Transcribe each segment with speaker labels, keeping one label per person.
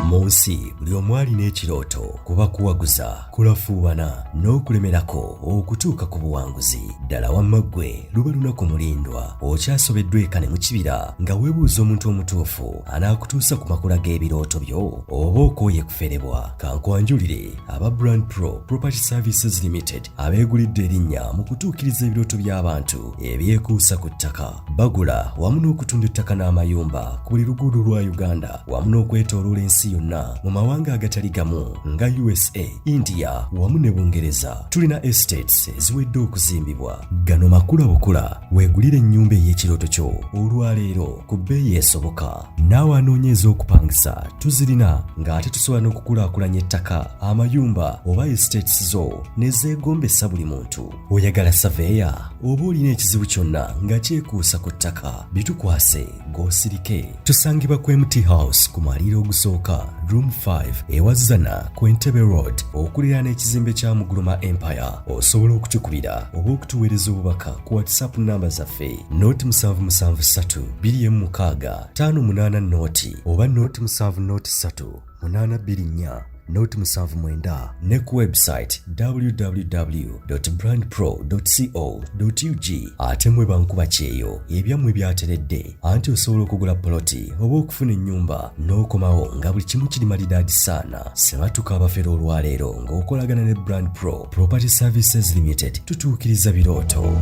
Speaker 1: Munsi buli omwali n'ekirooto kuba kuwaguza kulafuubana n'okulemerako okutuuka ku buwanguzi. Ddala wamma ggwe luba lunaku mulindwa okyasobeddwa eka ne mu kibira nga weebuuza omuntu omutuufu anaakutuusa ku makula g'ebirooto byo oba okooye kuferebwa. Kankwanjulire aba Brand Pro Property Services Limited abeegulidde erinnya mu kutuukiriza ebirooto by'abantu ebyekuusa ku ttaka. Bagula wamu n'okutunda ettaka n'amayumba ku buli luguudo lwa Uganda wamu n'okwetooloola ensi yonna mu mawanga agatali gamu nga USA, India wamu ne Bungereza. Tulina estates eziwedde okuzimbibwa. Gano makula bukula weegulire ennyumba ey'ekirooto kyo olwaleero ku bbeeyi esoboka. Naawe anoonyeeza okupangisa tuzirina ng'ate tusobola n'okukulaakulanya ettaka, amayumba oba estates zo ne zeegombesa buli muntu. Oyagala saveya oba olina ekizibu kyonna nga kyekuusa ku ttaka, bitukwase g'osirike. Tusangibwa ku MT House ku maliro ogusooka Room 5 ewazana ku Entebbe Road okuliraana ekizimbe kya Muguluma Empire. Osobola okutukubira oba okutuweereza obubaka ku WhatsApp namba zaffe noti 773 206 58 noti oba noti 703 824 noti 79 ne ku website www.brandpro.co.ug. ate mwe bankuba kyeyo ebyammwe byateredde anti osobola okugula poloti oba okufuna ennyumba n'okomawo nga buli kimu kiri malidaadi saana. Sebatuka abafera olwaleero ng'okolagana ne Brand Pro Property Services Limited tutuukiriza birooto.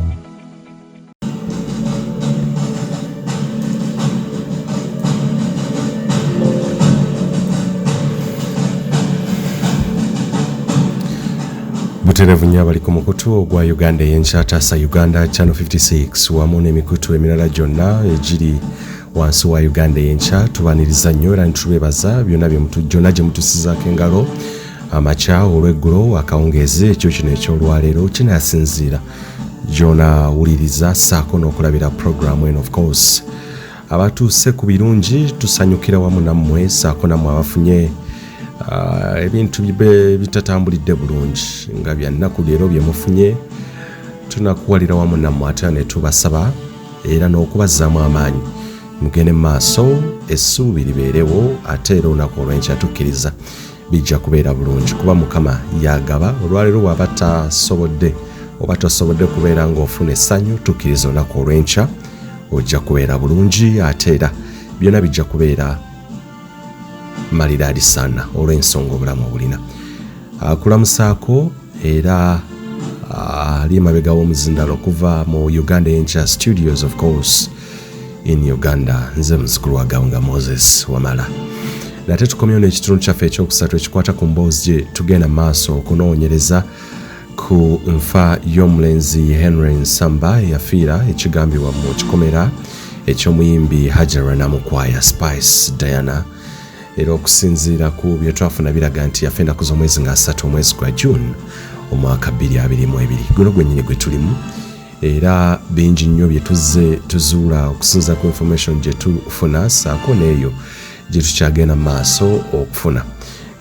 Speaker 1: Buterevu nnyo abali ku mukutu ogwa Uganda ey'enkya taasa Uganda Channel 56 wamu n'emikutu emirala gyonna egiri wansi wa Uganda ey'enkya. Tubaaniriza nnyo era nitubeebaza byonna byonna gye mutusizaako engalo amakya olw'eggulo akawungeezi ekyo kino eky'olwaleero kinaasinziira gy'onaawuliriza ssaako n'okulabira programu eno. Of course abatuuse ku birungi tusanyukira wamu nammwe ssaako nammwe abafunye ebintu bitatambulidde bulungi nga bya nnaku leero bye mufunye tunakuwalira wamu nammwe ate ne tubasaba era n'okubazzaamu amaanyi mugende mu maaso essuubi libeerewo ate era olunaku olw'enkya tukkiriza bijja kubeera bulungi kuba Mukama yagaba. Olwaleero bw'aba tasobodde oba tosobodde kubeera ng'ofuna essanyu tukkiriza olunaku olw'enkya ojja kubeera bulungi ate era byonna bijja kubeera malidaadi saana olw'ensonga obulamu obulina. Akulamusaako era ali emabega w'omuzindalo okuva mu Uganda Enkya Studios, of course in Uganda. Nze muzukulu wa Gawunga Moses Wamala. Nate tukomyewo n'ekitundu kyaffe ekyokusatu ekikwata ku mboozi gye tugenda maaso okunoonyereza ku nfa y'omulenzi Henry Nsamba eyafiira ekigambibwa mu kikomera eky'omuyimbi Hajara Namukwaya Spice Diana. Era okusinziira ku bye twafuna biraga nti yafa ennaku z'omwezi nga 3 omwezi gwa June omwaka 2022. Guno gwennyini gwe tulimu era bingi nnyo bye tuzze tuzuula okusinza ku information gye tufuna ssaako n'eyo gye tukyagenda mu maaso okufuna.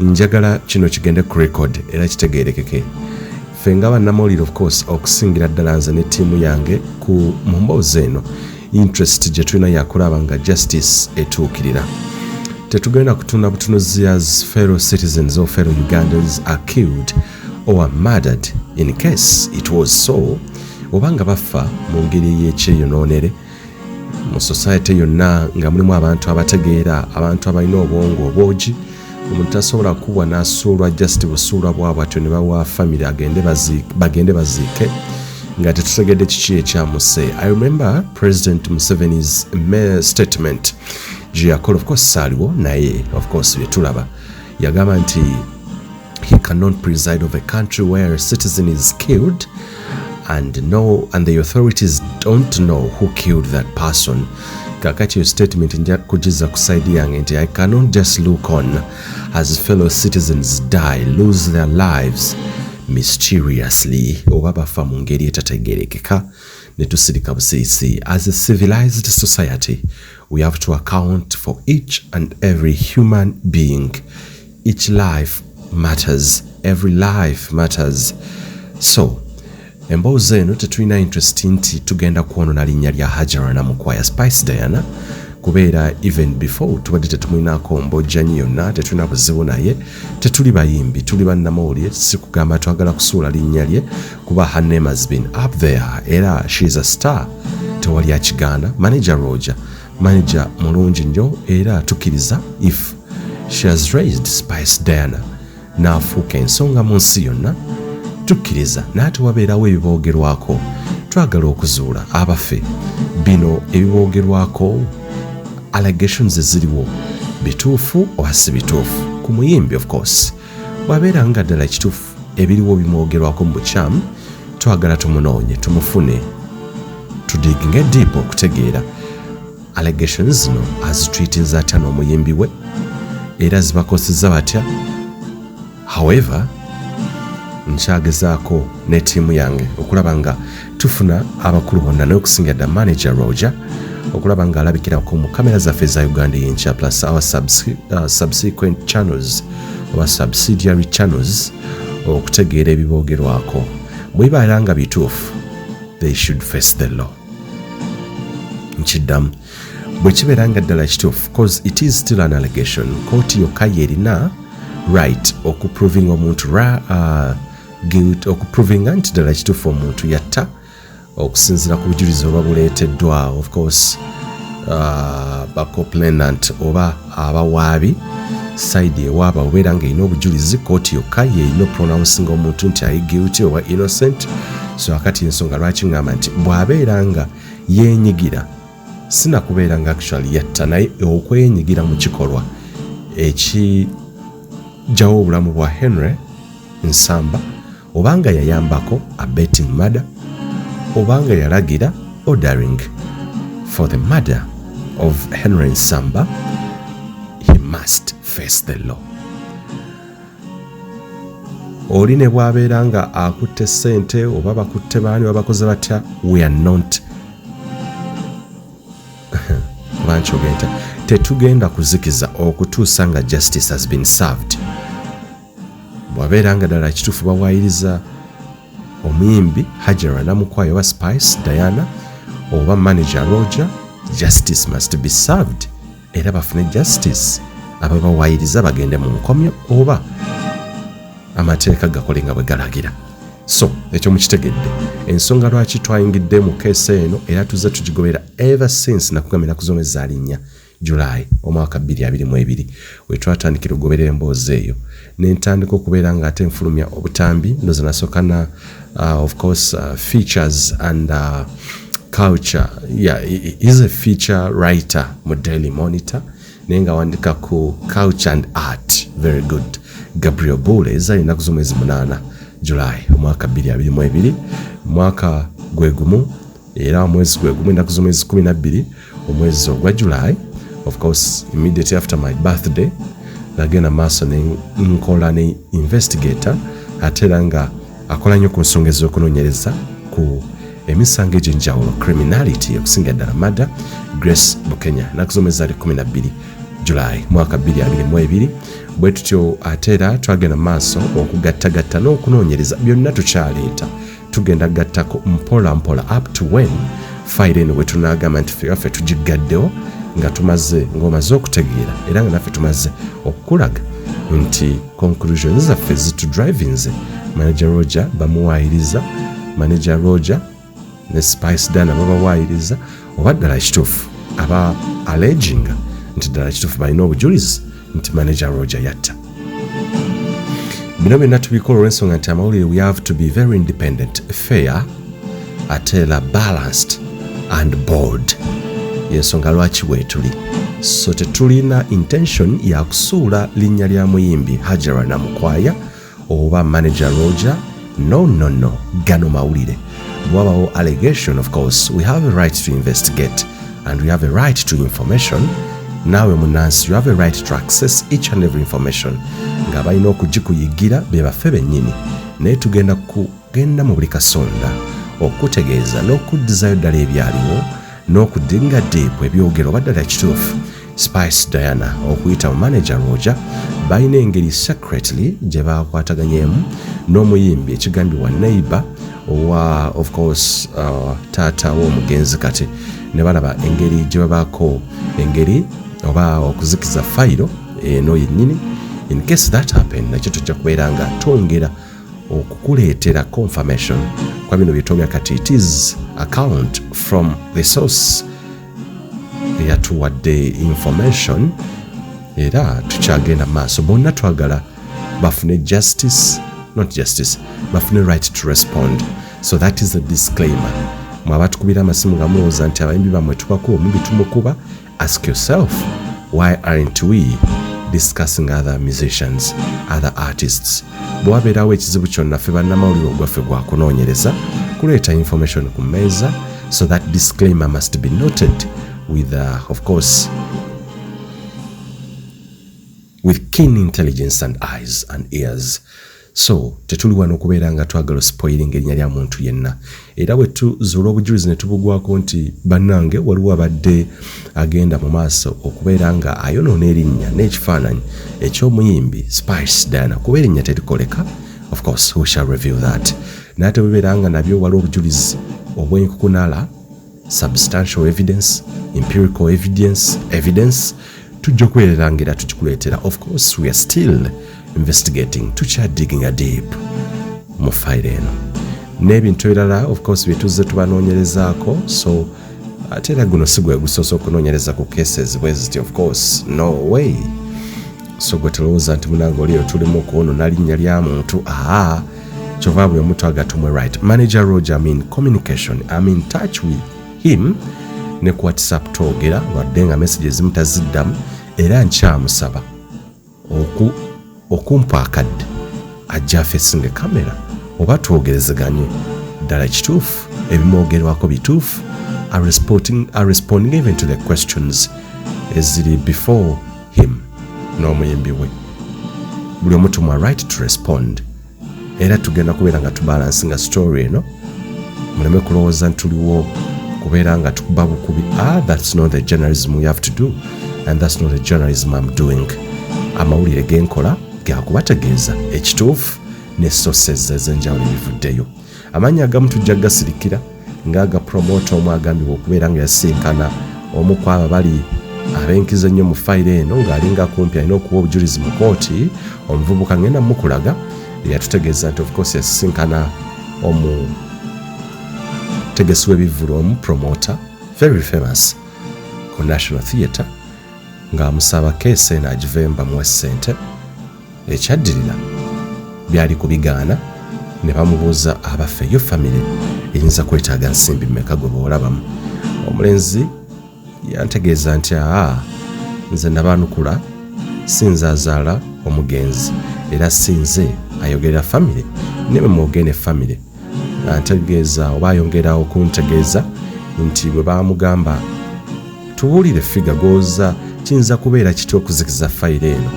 Speaker 1: Njagala kino kigende ku record era kitegeerekeke. Ffe nga bannamawulire of course okusingira ddala nze ne ttiimu yange ku mu mboozi eno interest gye tulina yakulaba nga justice etuukirira. Tetugenda kutunda butunuzi as fellow citizens or fellow Ugandans are killed or murdered in case it was so. Obanga bafa mu ngeri y'ekyeyonoonere mu society yonna nga mulimu abantu abategeera, abantu abalina obwongo obwogi, omuntu tasobola kuwa n'asuulwa just busuulwa bwabwe atyo ne bawa family bagende baziike nga tetutegedde kiki ekyamuse. I remember President Museveni's statement of course saaliwo naye of course byetulaba yagamba nti he cannot preside over a country where a citizen is killed and the authorities don't know who killed that person. Kakati statement nja kujiza kusaidi yange nti I cannot just look on as fellow citizens lose their lives mysteriously oba bafa mu ngeri etategeerekeka ne tusirika busirisi. As a civilized society we have to account for each and every human being. Each life matters. Every life matters. So, emboozi eno tetulina interest nti tugenda kuwono na linnya lya Hajara Namukwaya Spice Diana kubeera even before tubadde tetumwinaako mbojja nnyo yonna tetulina buzibu naye tetuli bayimbi tuli bannamawulire si kugamba twagala kusuula linnya lye kuba her name has been up there era she is a star tewali akigaana manager Roger manager mulungi nnyo era tukkiriza if she has raised Spice Diana n'afuuka ensonga mu nsi yonna tukkiriza naate wabeerawo ebiboogerwako twagala okuzuula abafe bino ebiboogerwako allegations eziriwo bituufu oba si bituufu ku muyimbi of course bw'abeera nga ddala ekituufu ebiriwo bimwogerwako mu bukyamu twagala tumunoonye tumufune tudiginge deep okutegeera allegations zino azitreatinze atya n'omuyimbi we era zibakosezza batya however nkyagezaako ne ttiimu yange okulaba nga tufuna abakulu bonna n'okusinga dda manager Roger okulaba nga alabikirako mu kamera zaffe za Uganda y'enkya plus our subsequent channels oba subsidiary channels okutegeera ebiboogerwako bwebibeera nga bituufu they should face the law nkiddamu bwe kibeera nga ddala kituufu cause it is still an allegation kooti yokka yerina right okuproving omuntu guilt okuprovinga nti ddala kituufu omuntu yatta okusinziira ku bujulizi oba buleeteddwa of course bacomplainant oba abawaabi side ewaaba obeera nga erina obujulizi kooti yokka yerina pronouncing omuntu nti ayi guilty oba innocent so akati ensonga lwaki ngamba nti bw'abeera nga yeenyigira sinakubeera nga actually yatta naye okwenyigira mu kikolwa ekijjawo obulamu bwa Henry Nsamba obanga yayambako a betting murder obanga yalagira ordering for the murder of Henry Nsamba he must face the law. Oli ne bwabeera nga akutte ssente oba bakutte baani babakoze batya we are not banchogenta tetugenda kuzikiza okutuusa nga justice has been served. Bwabeera nga ddala kituufu bawaayiriza omuyimbi Hajara Namukwayo wa Spice Diana oba manager Roger justice must be served era bafune justice ababawaayiriza bagende mu nkomyo oba amateeka gakole nga bwe galagira. So ekyo mukitegedde ensonga lwaki twayingidde mu keesi eno era tuzze tugigobera ever since nakugambira kuzomeza linnya July omwaka 2022 we twatandikira okugoberera emboozi eyo n'entandika okubeera nga ate nfulumya obutambi ndoza nasooka na of course features and culture is a feature writer mu Daily Monitor naye nga wandika ku culture and art very good. Gabriel Bule ezalina ku z'omwezi 8 July omwaka 2022 mwaka gwe gumu era omwezi gwe gumu ennaku z'omwezi 12 omwezi ogwa July of course immediately after my birthday nagenda maaso ne nkola ne investigator ate era nga akola nnyo ku nsonga ez'okunoonyereza ku emisango egy'enjawulo criminality okusinga ddala murder Grace Bukenya ennaku z'omwezi 12 July mwaka 2022 bwe tutyo ate era twagenda maaso okugattagatta n'okunoonyereza byonna tukyaleeta tugenda gattako mpola mpola up to when file eno bwe tunaagamba nti ffe tugigaddewo nga tumaze ng'omaze okutegeera era nga naffe tumaze okukulaga nti conclusions zaffe zitudrivinze manager Roger bamuwaayiriza manager Roger ne Spice Diana babawaayiriza oba ddala kituufu aba alleging nti ddala kituufu balina obujulizi nti manager Roger yatta. Bino byonna tubikola olw'ensonga nti amawulire we have to be very independent, fair, ate era balanced and bold. Yensonga lwaki weetuli. So tetulina intention ya kusuula linnya lya muyimbi Hajara Namukwaya oba manager Roger. No. Gano mawulire. Bwabawo allegation, of course, we have a right to investigate and we have a right to information. Nawe munansi you have a right to access each and every information nga balina okugikuyigira be baffe bennyini naye tugenda mu buli kasonda okutegeeza n'okuddizayo ddala ebyaliwo n'okudinga deep ebyogero baddala kituufu Spice Diana okuyita mu manager Roger balina engeri secretly gye bakwataganyeemu n'omuyimbi ekigambibwa neighbor owa of course taata w'omugenzi kati ne balaba engeri gye babaako engeri oba okuzikiza fayiro eno yennyini. In case that happen, nakyo tujja kubeera nga twongera okukuleetera confirmation kwa bino byetwogera kati. It is account from the source eyatuwadde information, era tukyagenda maaso. Bonna twagala bafune justice, not justice, bafune right to respond. So that is a disclaimer. Mwabatukubira amasimu nga mulowooza nti abayimbi bamwe tubakuba omumbi tumukuba, ask yourself, why aren't we discussing other musicians, other artists? Bwabeerawo ekizibu kyonna ffe bannamawulire ogwaffe gwakunoonyereza kuleeta information ku mmeeza. So that disclaimer must be noted with of course with keen intelligence and eyes and ears. So tetuli wano okubeera nga twagala spoiling erinnya lya muntu yenna, era bwe tuzuula obujulizi ne tubugwako nti bannange waliwo abadde agenda mu maaso okubeera nga ayonoona erinnya n'ekifaananyi eky'omuyimbi Spice Diana kuba erinnya terikoleka. Of course we shall review that. Naye tebubeera nga nabyo waliwo obujulizi obw'enkukunala, substantial evidence, empirical evidence tujja kwerangira tukikuleetera. Of course we are still investigating, digging a deep mu file eno n'ebintu ebirala of course byetuze tubanoonyerezaako. So ate era guno si gwe gusoose okunoonyereza ku cases bwe ziti, of course no way. So gwe tulowooza nti munange oliyo tulimu okuwonoona linnya lya muntu, kyova buli omuntu agatumwe right. Manager Roger, communication, I'm in touch with him ne ku WhatsApp twogera, wadde nga messages zimu taziddamu, era nkyamusaba okumpa akadde ajja afeesinga kamera oba twogerezeganye ddala ekituufu, ebimwogerwako bituufu. Are responding even to the questions eziri before him n'omuyimbi we. Buli omu tumwa right to respond, era tugenda kubeera nga tubalansinga story eno, muleme kulowooza nti tuliwo kubeera nga tukuba bukubi. That's not the journalism we have to do, and that's not the journalism I'm doing. Amawulire genkola gakubategeeza ekituufu ne sources ez'enjawulo ebivuddeyo. Amannya agamu tujja gasirikira ng'aga promoter omu agambibwa okubeera nga yasinkana omu ku abo bali ab'enkizo ennyo mu fayiro eno ng'alinga kumpi alina okuwa obujulizi mu kooti. Omuvubuka ngenda mukulaga yatutegeeza nti of course yasinkana omu tegesi w'ebivvulu, omu promoter very famous ku National Theatre, ng'amusaba keesi eno agivemba muwe ssente. Ekyaddirira byali kubigaana ne bamubuuza abaffe yo family eyinza kwetaaga nsimbi mmeka gwe boolabamu. Omulenzi yantegeeza nti nze nabaanukula sinze azaala omugenzi era sinze ayogerera family ne bwe mwogene family. Antegeeza oba ayongera okuntegeeza nti bwe baamugamba tubuulire figa goza kiyinza kubeera kitya okuzikiza fayiro eno,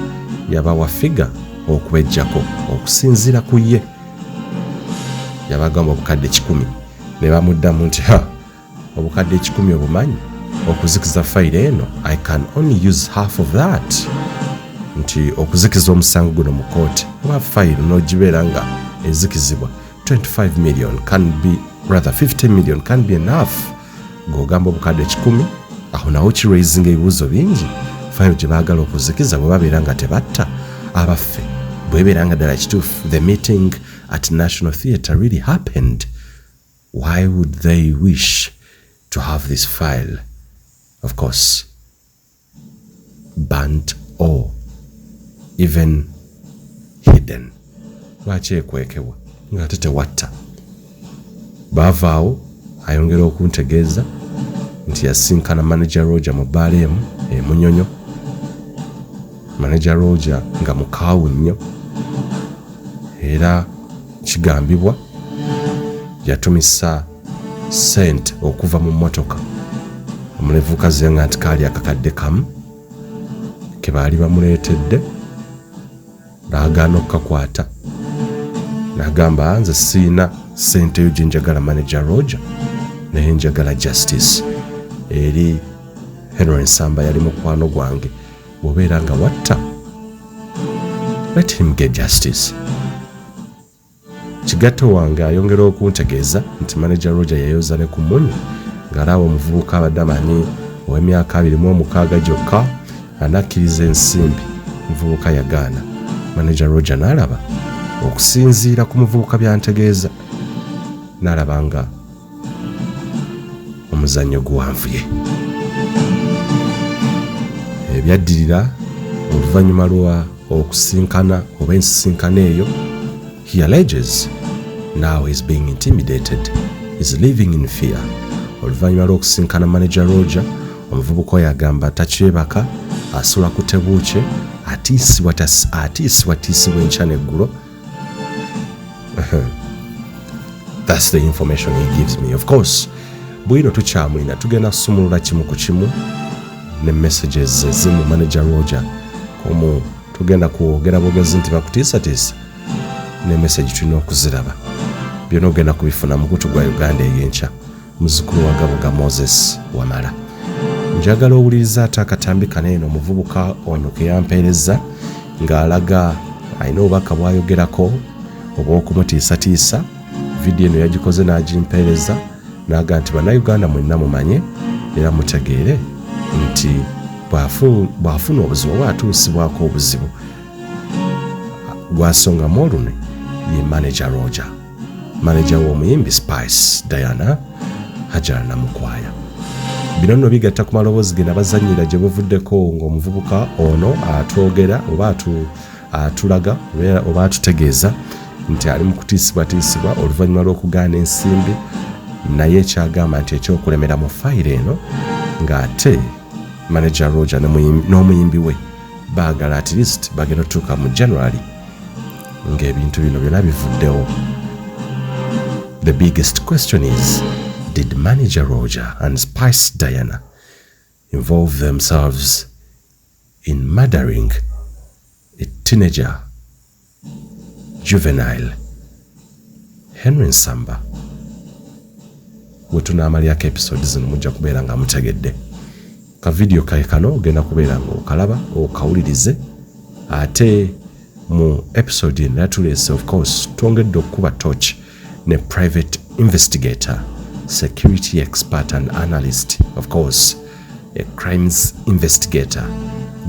Speaker 1: yabawa figa okubejjako okusinziira ku ye. Yabagamba obukadde 1,000 ne bamuddamu nti obukadde 1,000 obumanyi okuzikiza fayiro eno, I can only use half of that. Nti okuzikiza omusango guno mu kooti oba fayiro n'ogibeera nga ezikizibwa 25 million can be, rather 50 million can be enough. Ng'ogamba obukadde 1,000 aho nawo kiraisinga ebibuuzo bingi. Fayiro gye baagala okuzikiza bwe babeera nga tebatta abaffe, bwe beera nga ddala kituufu the meeting at National Theatre really happened, why would they wish to have this file, of course, burnt or even hidden? Lwaki ekwekewa ng'ate tewatta? Baavaawo ayongera okuntegeeza nti yasinkana Manager Roger mu bbaala emu Munyonyo. Manager Roger nga mukaawu nnyo, era kigambibwa yatumisa ssente okuva mu mmotoka omulevukazi nga nti kaali akakadde kamu ke baali bamuleetedde, n'agaana okukakwata n'agamba nze siina ssente eyo gye njagala Manager Roger, naye njagala justice eri Henry Nsamba yali mukwano gwange. Bw'obeera nga watta, let him get justice. Kigatto wange ayongera okuntegeeza nti Manager Roger yayoza ne ku munyu ng'alaba omuvubuka abadde amanyi ow'emyaka 26 gyokka anakkiriza ensimbi. Omuvubuka yagaana. Manager Roger n'alaba okusinziira ku muvubuka byantegeeza n'alaba nga omuzannyo guwanvuye. Ebyaddirira oluvannyuma lwa okusinkana oba ensisinkano eyo, he alleges now he's being intimidated, he's living in fear. Oluvannyuma lw'okusinkana Manager Roger, omuvubuka oyo agamba takyebaka, asula ku tebuukye, atiisibwa enkya n'eggulo. That's the information he gives me. Of course, Bwiino tukyamulina, tugenda kusumulula kimu ku kimu ne messages ezimu Manager Roger komu tugenda kwogera bwogezi nti bakutiisatiisa ne message tulina okuziraba. Byonna ogenda kubifuna mu gutu gwa Uganda ey'enkya. Muzzukulu wa Gabuga Moses Wamala. Njagala owuliriza ate akatambi kaneeno omuvubuka ono ke yampeereza ng'alaga alina obubaka bw'ayogerako obw'okumutiisatiisa. Vidiyo eno yagikoze n'agimpeereza n'aga nti bannayuganda mwenna mumanye era mutegeere nti bw'afuna obuzibu oba atuusibwako obuzibu gwasongamu olune ye Manager Roger, manager w'omuyimbi Spice Diana Hajara Namukwaya. Bino nno bigatta ku maloboozi ge nabazannyira gye buvuddeko ng'omuvubuka ono atwogera oba atulaga oba atutegeeza nti ali mu kutiisibwatiisibwa oluvannyuma lw'okugaana ensimbi, naye kyagamba nti ekyokulemera mu fayiro eno ng'ate Manager Roger n'omuyimbi we baagala at least bagenda otuuka mu January ng'ebintu bino byonna bivuddewo. The biggest question is, did Manager Roger and Spice Diana involve themselves in murdering a teenager, juvenile, Henry Nsamba? Wetunaamalirako episode zino mujja kubeera nga mutegedde. Ka video kae kano ogenda kubeera nga okalaba okawulirize. Ate mu episode eno yatuleese, of course, twongedde okukuba torch ne private investigator, security expert and analyst, of course, a crimes investigator,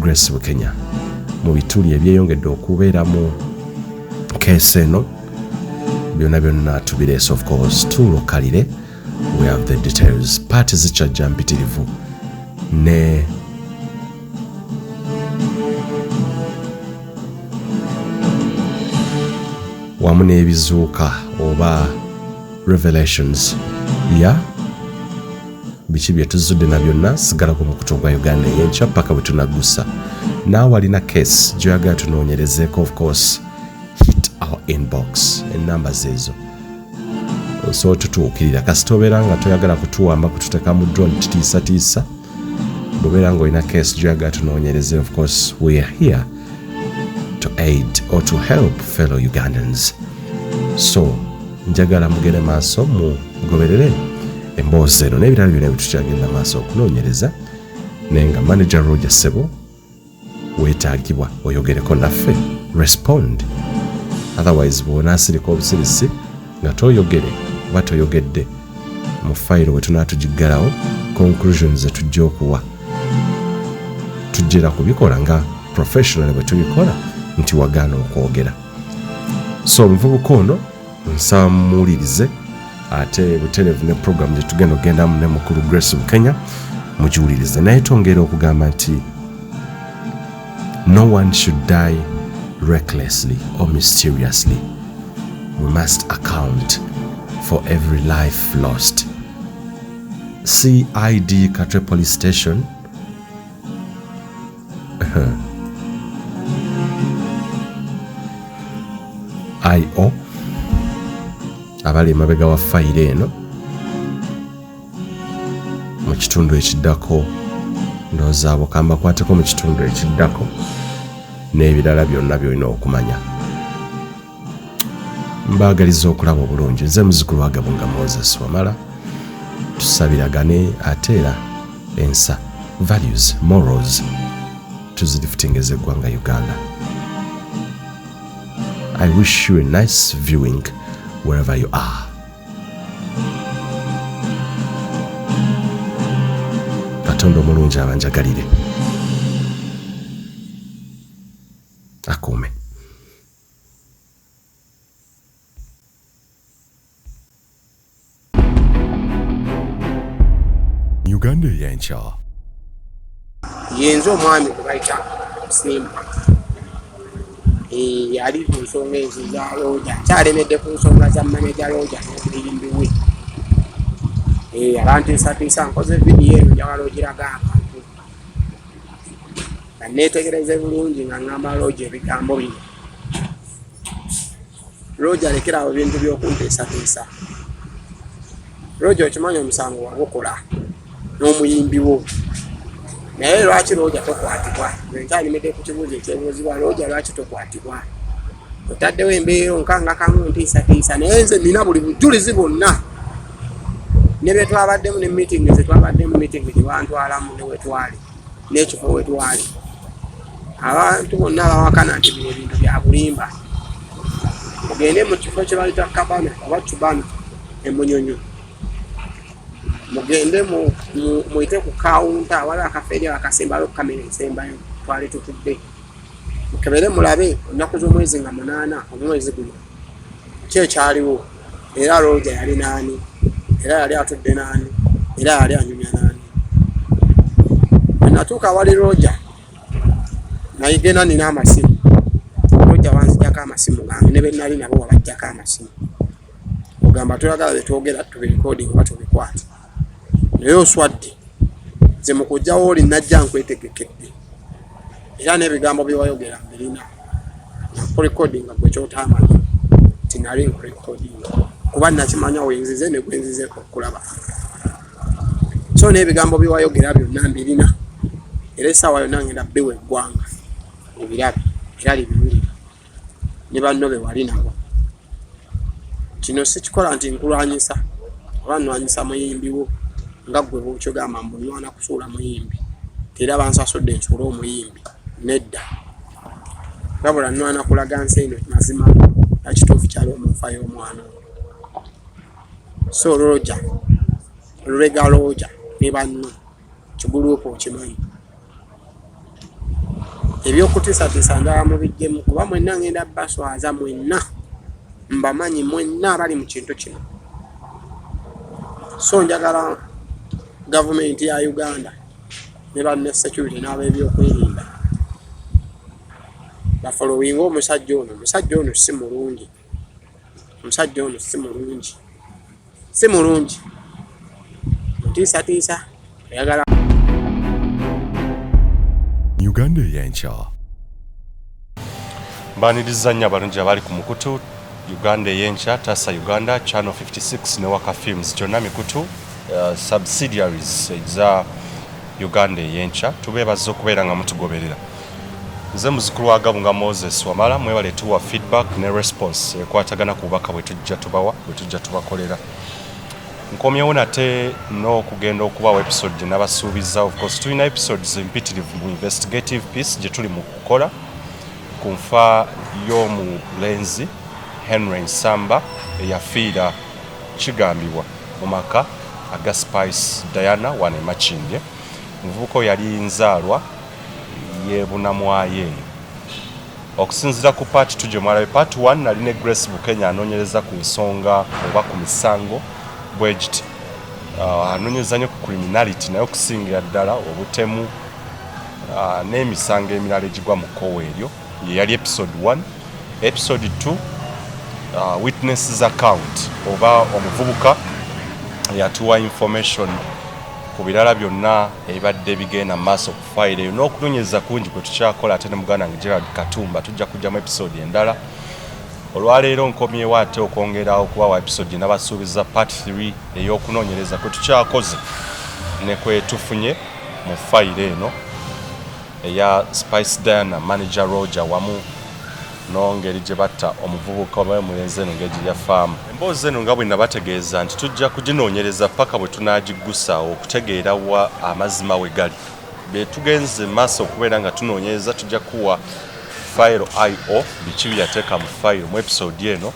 Speaker 1: Grace Bukenya. Mu bituli ebyeyongedde okubeera mu keesi eno byonna tubireese, of course, tulokalire. We have the details. Paati zikyajja mpitirivu ne wamu n'ebizuuka oba revelations biki bye tuzudde na byonna. Sigala ku mukutu gwa Uganda ey'enkya paka bwe tunaggusa. Naawe alina case gy'oyagala tunoonyerezeeko, of course, hit our inbox. Ennamba zeezo so tutuukirira kasita obeera nga toyagala kutuwamba kututeeka mu drone tutiisatiisa. Bw'obeera ng'olina case gy'oyagala tunoonyereze, of course we are here to aid or to help fellow Ugandans. So njagala mugende maaso mugoberere emboozi eno n'ebirala byonna bitukyagenda maaso okunoonyereza, naye nga Manager Roger Sebo weetaagibwa oyogereko naffe, respond. Otherwise bw'onaasirika obusirisi nga toyogere oba toyogedde mu fayiro bwe tunaatugiggalawo, conclusions zetujja okuwa tujjera kubikola nga professional bwe tubikola nti wagaana okwogera. So omuvubuka ono nsaba mumuwulirize, ate butereevu ne program gye tugenda ogendamu ne mukulu Grace Bukenya mugiwulirize. Naye twongera okugamba nti no one should die recklessly or mysteriously. We must account for every life lost. CID Katwe Police Station IO abali emabega wa fayiro eno mu kitundu ekiddako, ndowooza abo kambakwateko mu kitundu ekiddako n'ebirala byonna byolina okumanya. Mbaagaliza okulaba obulungi. Nze muzzukulu wa Gabunga Moses Wamala. Tusabiragane ate era ensa, values, morals tuzirifutingeze eggwanga Uganda. I wish you a nice viewing wherever you are. Katonda omulungi abanjagalire akuume. Uganda y'enkya.
Speaker 2: Yenzo omwami gwe bayita Simba yali ku nsonga ezo za Roja, kyalemedde ku nsonga za manager Roja n'omuyimbi we. Abantiisatiisa nkoze vidiyo eno njagala ogiraga abantu nga neetegereze bulungi nga ngamba Roja ebigambo bino. Roja lekerawo bintu by'okuntiisatiisa. Roja okimanyi omusango wagukola n'omuyimbi wo. Naye lwaki Roja tokwatibwa? Nkyalimedde ku kibuuzo ekyebuuzibwa, Roja lwaki tokwatibwa? Otaddewo embeera nkanga kamu ntiisatiisa, naye nze nina buli bujulizi bwonna ne bye twabaddemu ne meeting zetwabaddemu meeting gye bantwalamu ne wetwali n'ekifo wetwali. Abantu bonna bawakana nti bino ebintu bya bulimba. Mugende mu kifo kye bayita Kabana oba Cubana emunyonyo, mugende muyite ku kawunta waliwo akafeeri akasembayo kamera ensembayo twali tutudde, mukebere mulabe ennaku z'omwezi nga 8 omwezi guno kyekyaliwo, era Roja yali naani, era yali atudde naani, era yali anyumya naani. Natuuka wali Roja nayigenda nina amasimu. Roja wanzijjako amasimu gange ne bennali nabo wabajjako amasimu, ogamba tuyagala betwogera tubirekodinga oba tubikwate. Naye oswadde nze mu kujjawo oli najja nkwetegekedde, era n'ebigambo bye wayogera mbirina nakurekodinga gwe kyotamanyi nti nali nkurekodinga kuba nakimanya wenzize ne gwenzize okulaba. So n'ebigambo bye wayogera byonna mbirina, era essaawa yonna ngenda bbiwa eggwanga ebirabe era libiwulira ne banno be wali nabo. Kino sikikola nti nkulwanyisa oba nnwanyisa muyimbi wo nga gwe bw'okyogamba mbunwana kusuula muyimbi era bansasudde nsuula omuyimbi, nedda. Wabula nnwana kulaga nsi eno mazima nakituufu kyali omunfa y'omwana. So Roja, Lulega Roja ne banno kiguluupu okimanyi. Eby'okutiisatiisa ndaba mubiggyemu kuba mwenna ngenda baswaza, mwenna mbamanyi, mwenna abali mu kintu kino. So njagala gavumenti ya Uganda ne banne security n'ab'ebyokwerinda bafolowinga omusajja ono. Omusajja ono si mulungi, omusajja ono si mulungi, si mulungi, ntiisatiisa ayagala.
Speaker 1: Uganda y'enkya. Mbaniriza nnyo abalungi abali ku mukutu Uganda y'enkya, Tasa Uganda, Channel 56 ne Waka Films, gyonna mikutu subsidiaries eza Uganda y'enkya. Tubeebaza okubeera nga mutugoberera. Nze muzukulu wa Gabunga Moses Wamala, mwebale tuwa feedback ne response ekwatagana ku bubaka bwe tujja tubawa, bwe tujja tubakolera. Nkomyewo nate n'okugenda okubawa episode gye nabasuubiza. Of course tulina episodes impitirivu mu investigative piece gye tuli mu kukola ku nfa y'omulenzi Henry Nsamba eyafiira kigambibwa mu maka aga Spice Diana wane Makindye. Omuvubuka oyo yali nzaalwa y'ebunamwaye. Okusinziira ku part 2 gye mwalabe, part 1 nali ne Grace Bukenya anoonyereza ku nsonga oba ku misango bwegiti, anoonyereza nnyo ku criminality naye okusingira ddala obutemu n'emisango emirala egigwa mu kkowa eryo. Ye yali episode 1. Episode 2 witnesses account oba omuvubuka yatuwa information ku birala byonna ebibadde bigenda mu maaso ku fayiro eyo n'okunoonyereza kungi kwe tukyakola. Ate ne muganda wange Gerald Katumba tujja kujjamu episode endala. Olwaleero nkomyewo ate okwongerawo okubawa episode n'abasuubiza part 3 ey'okunoonyereza kwe tukyakoze ne kwe tufunye mu fayiro eno eya Spice Diana manager Roja wamu n'ongeri gye batta omuvubuka oba omulenzi eno ngeri gye yafaamu. Emboozi eno nga bwe nabategeeza nti tujja kuginoonyereza paka bwe tunaagiggusa okutegeera wa amazima we gali. Be tugenze maaso okubeera nga tunoonyereza tujja kuwa fayiro IO biki byateeka mu fayiro mu episode eno.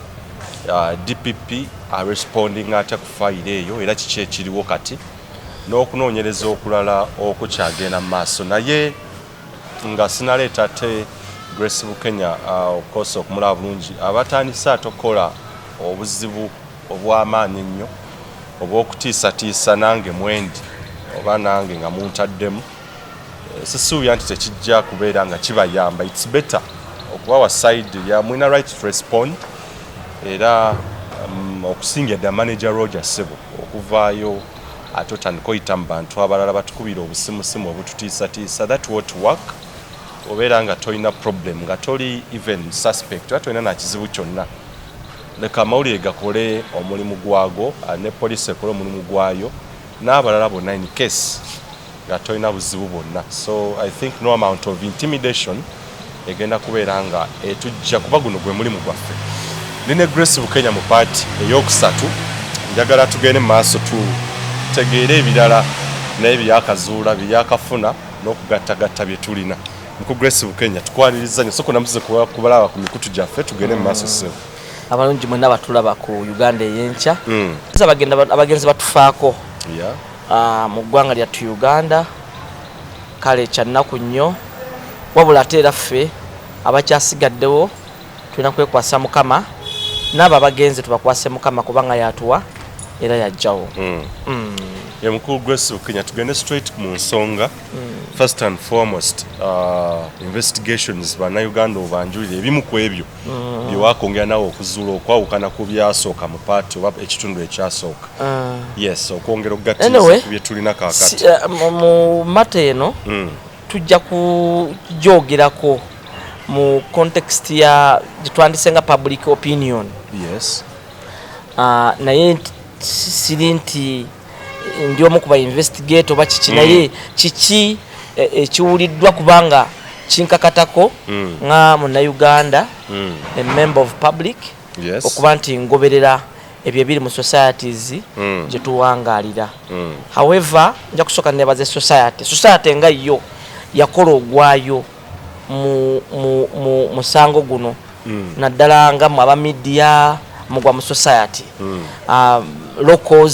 Speaker 1: DPP responding ate ku fayiro eyo era kiki ekiriwo kati n'okunoonyereza okulala okukyagenda mu maaso naye nga sinaleeta ate Grace Bukenya okukosa okumulaba bulungi abatandise ate okukola obuzibu obw'amaanyi ennyo obw'okutiisatiisa nange mwendi oba nange nga muntaddemu sisuubira nti tekijja kubeera nga kibayamba it's better okubawa side ya mwina right to respond era okusinga dda manager Roger Sebo okuvaayo ate otandika oyita mu bantu abalala batukubira obusimusimu obututiisatiisa that won't work obeera nga tolina problem nga toli even suspect oba tolina nakizibu kyonna leka amawulire gakole omulimu gwago ne police ekole omulimu gwayo n'abalala bonna in case nga tolina buzibu bwonna so I think no amount of intimidation egenda kubeera nga etujja kuba guno gwe mulimu gwaffe nine Grace Bukenya mu paati ey'okusatu njagala tugende mu maaso tutegeere ebirala n'ebyakazuula byakafuna n'okugattagatta bye tulina nku Grace Bukenya tukwaniriza nnyo soko namuze kubalaba ku mikutu gyaffe tugende mu maaso ssebo
Speaker 3: abalungi mwenna batulaba ku Uganda ey'enkya abagenzi batufaako mu ggwanga lyattu Uganda kale kyannaku nnyo wabula ate era ffe abakyasigaddewo tulina kwekwasa Mukama n'abo abagenzi tubakwase Mukama kubanga yatuwa era yajjawo
Speaker 1: mukulu Grace Bukenya tugende straight mu nsonga first and foremost investigations bannayuganda obanjulire ebimu ku ebyo byewakongera nawe okuzuula okwawukana ku byasooka mu paati oba ekitundu ekyasooka yes okwongera okugattiriza ku bye tulina kaakati
Speaker 3: mu mata eno tujja kujoogerako mu context ya gyetwandise nga public opinion
Speaker 1: yes
Speaker 3: naye siri nti ndi omu ku ba investigate oba kiki naye kiki ekiwuliddwa kubanga kinkakatako nga munnayuganda a member of public okuba nti ngoberera ebyo ebiri mu societies gye tuwangaalira however nja kusooka nebaze society nga yo yakola ogwayo mu musango guno naddala nga mu abamedia mugwa mu society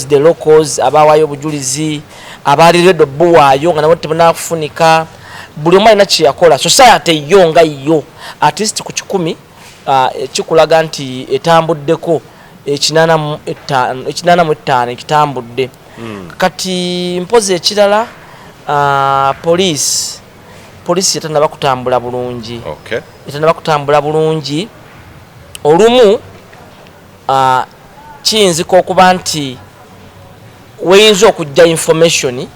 Speaker 3: the locals abawayo obujulizi abaliredde obbuwaayo nga nabo tebunakufunika buli omu alina kyeyakola society yo nga yo at least ku 100 kikulaga nti etambuddeko 85 ekitambudde kati mpozi ekirala police yatandaba kutambula bulungi yatandaba kutambula bulungi olumu kiyinzika okuba nti weyinza okujja information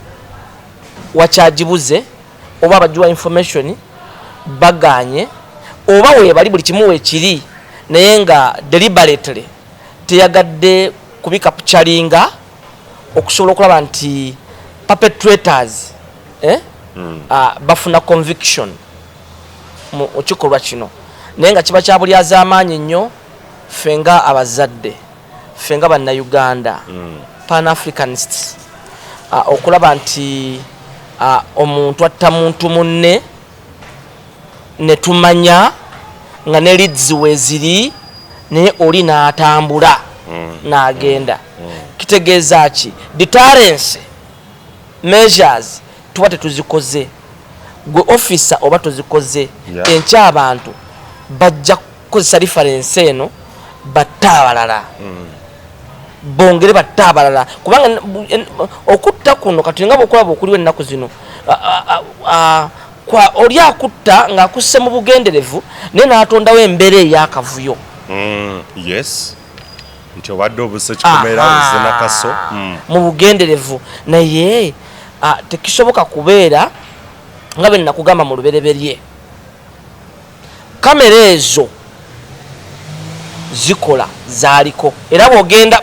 Speaker 3: wakyagibuze oba abagiwa information baganye oba webali buli kimu weekiri naye nga deliberately teyagadde kubikapchalinga okusobola okulaba nti perpetrators bafuna conviction mu kikolwa kino naye nga kiba kyabulyaza amaanyi nnyo fenga abazadde fenga bannayuganda pan-africanists okulaba nti omuntu atta muntu munne netumanya nga ne leads weziri naye oli n'atambula n'agenda kitegeeza ki deterrence measures tuba tetuzikoze gwe officer oba tuzikoze enkya abantu bajja kukozesa reference eno batta abalala bongere batta abalala kubanga okutta kuno kati nga bwokulaba okuliwo ennaku zino kwa oli akutta ng'akusse mu bugenderevu naye n'atondawo embeera ey'akavuyo
Speaker 1: yes nti obadde obuse kikomera buzenakaso
Speaker 3: mu bugenderevu naye tekisoboka kubeera nga bwe nakugamba mu lubereberye kamera ezo zikola zaaliko era bwogenda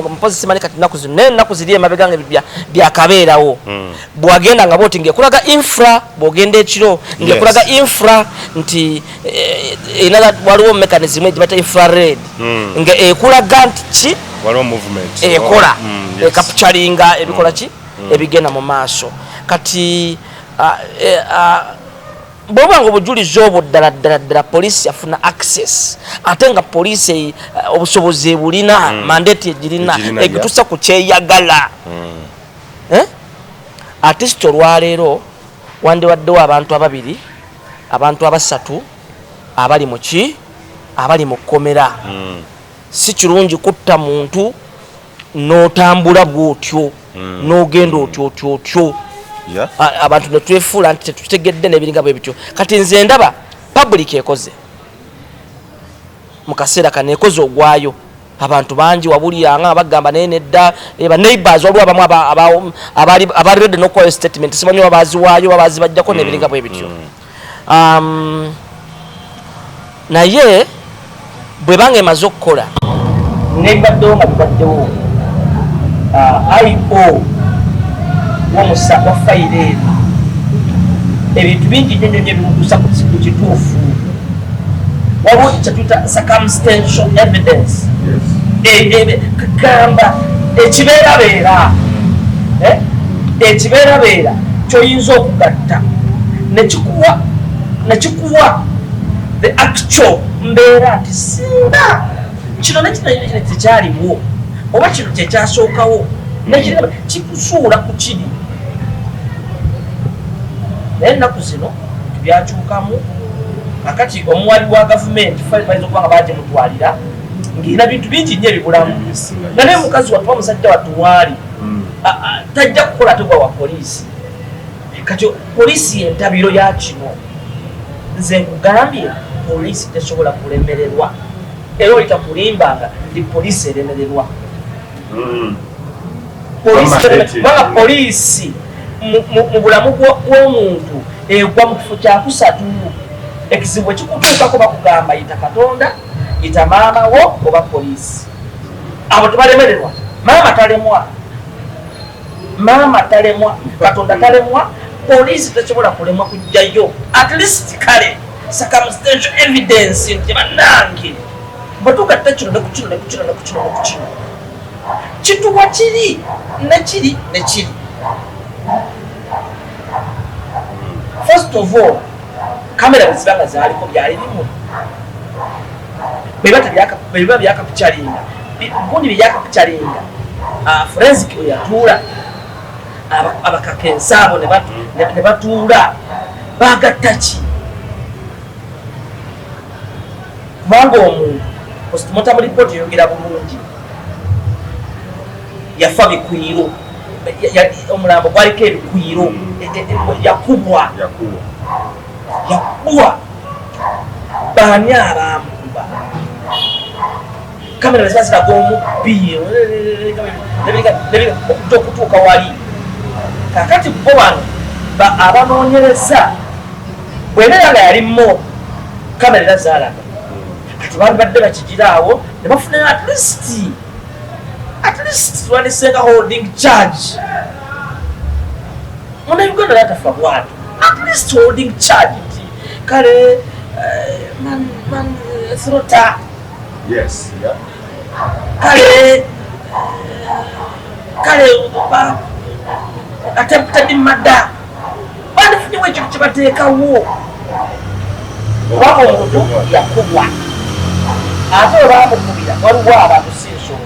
Speaker 3: mpozi simani kati naku zino naye ennaku ziri emabega nga byakabeerawo bwagenda nga booti ngekulaga infra bwogenda ekiro ngekulaga infra nti waliwo mechanism egibata infrared nga ekulaga nti ki
Speaker 1: waliwo movement
Speaker 3: ekola ekapchalinga ebikola ki ebigenda mu maaso kati bwobanga obujulizi obwo ddala poliisi yafuna access ate nga poliisi obusobozi ebulina mandate egirina egitusa ku kyeyagala artist olwaleero wandiwaddewo abantu ababiri abantu abasatu abali muki abali mu kkomera si kirungi kutta muntu n'otambula bw'otyo n'ogenda otyo abantu ne twefuula nti tetutegedde n'ebiringa bwe bityo kati nze ndaba public ekoze mu kaseera kano ekoze ogwayo abantu bangi wabuliranga bagamba naye nedda eba neighbors waliwo abamu abali redde n'okuwayo statement simanyi babaziwaayo babazibajjako n'ebiringa bwe bityo naye bwe banga emaze okukola nebaddewo nga bibaddewo IO wa fayiro eno ebintu bingi nnyo nnyo ebimutuusa ku kituufu waliwo kyetuyita circumstantial evidence kagamba ekibeerabeera kyoyinza okugatta nekikuwa the actual mbeera nti singa kino nekino tekyaliwo oba kino kyekyasookawo nekiraba kikusuula ku kiri naye ennaku zino tubyakyukamu akati omuwali wa gavumenti bayinza okuba nga bagyemutwalira ng'erina bintu bingi nnyo ebibulamu nga naye mukazi watuba musajja watuwaali tajja kukola tegwa wa poliisi kati poliisi yentabiro ya kino nze nkugambye poliisi tesobola kulemererwa era oli takulimbanga ndi poliisi eremererwa kubanga poliisi mu bulamu bw'omuntu egwa mu kifo kyakusatu ekizibu ekikutuukako bakugamba yita katonda yita maama wo oba poliisi abo tebalemererwa maama talemwa katonda talemwa poliisi tesobola kulemwa kujjayo at least kale circumstantial evidence nti bannange batugatta kino nekukino nekukino nekukino nekukino kituwa kiri nekiri nekiri first of all kamera bwezibanga zaaliko byali bimu bweba byakapicalinga gundi byakapicalinga forensic yatuula abakakensa abo ne batuula bagatta ki kubanga omuntu postmortem report yongera bulungi yafa bikwiro omulambo gwaliko ebikwiro yakubwa baani abamukuba kamera ziba ziraga omubbi okutuuka wali kakati bo bano abanoonyereza bweneera nga yali mo kamera era zaalaga kati bandibadde bakigiraawo ne bafunayo at least twandisenga holding charge muna Uganda latafa bwatu at least holding charge nti kale man throta
Speaker 4: yes yeah
Speaker 3: kale attempted murder banifunyewo ekyo kyebateekawo obanga omuntu yakubwa ate webamukubira waliwo abantu sinsolo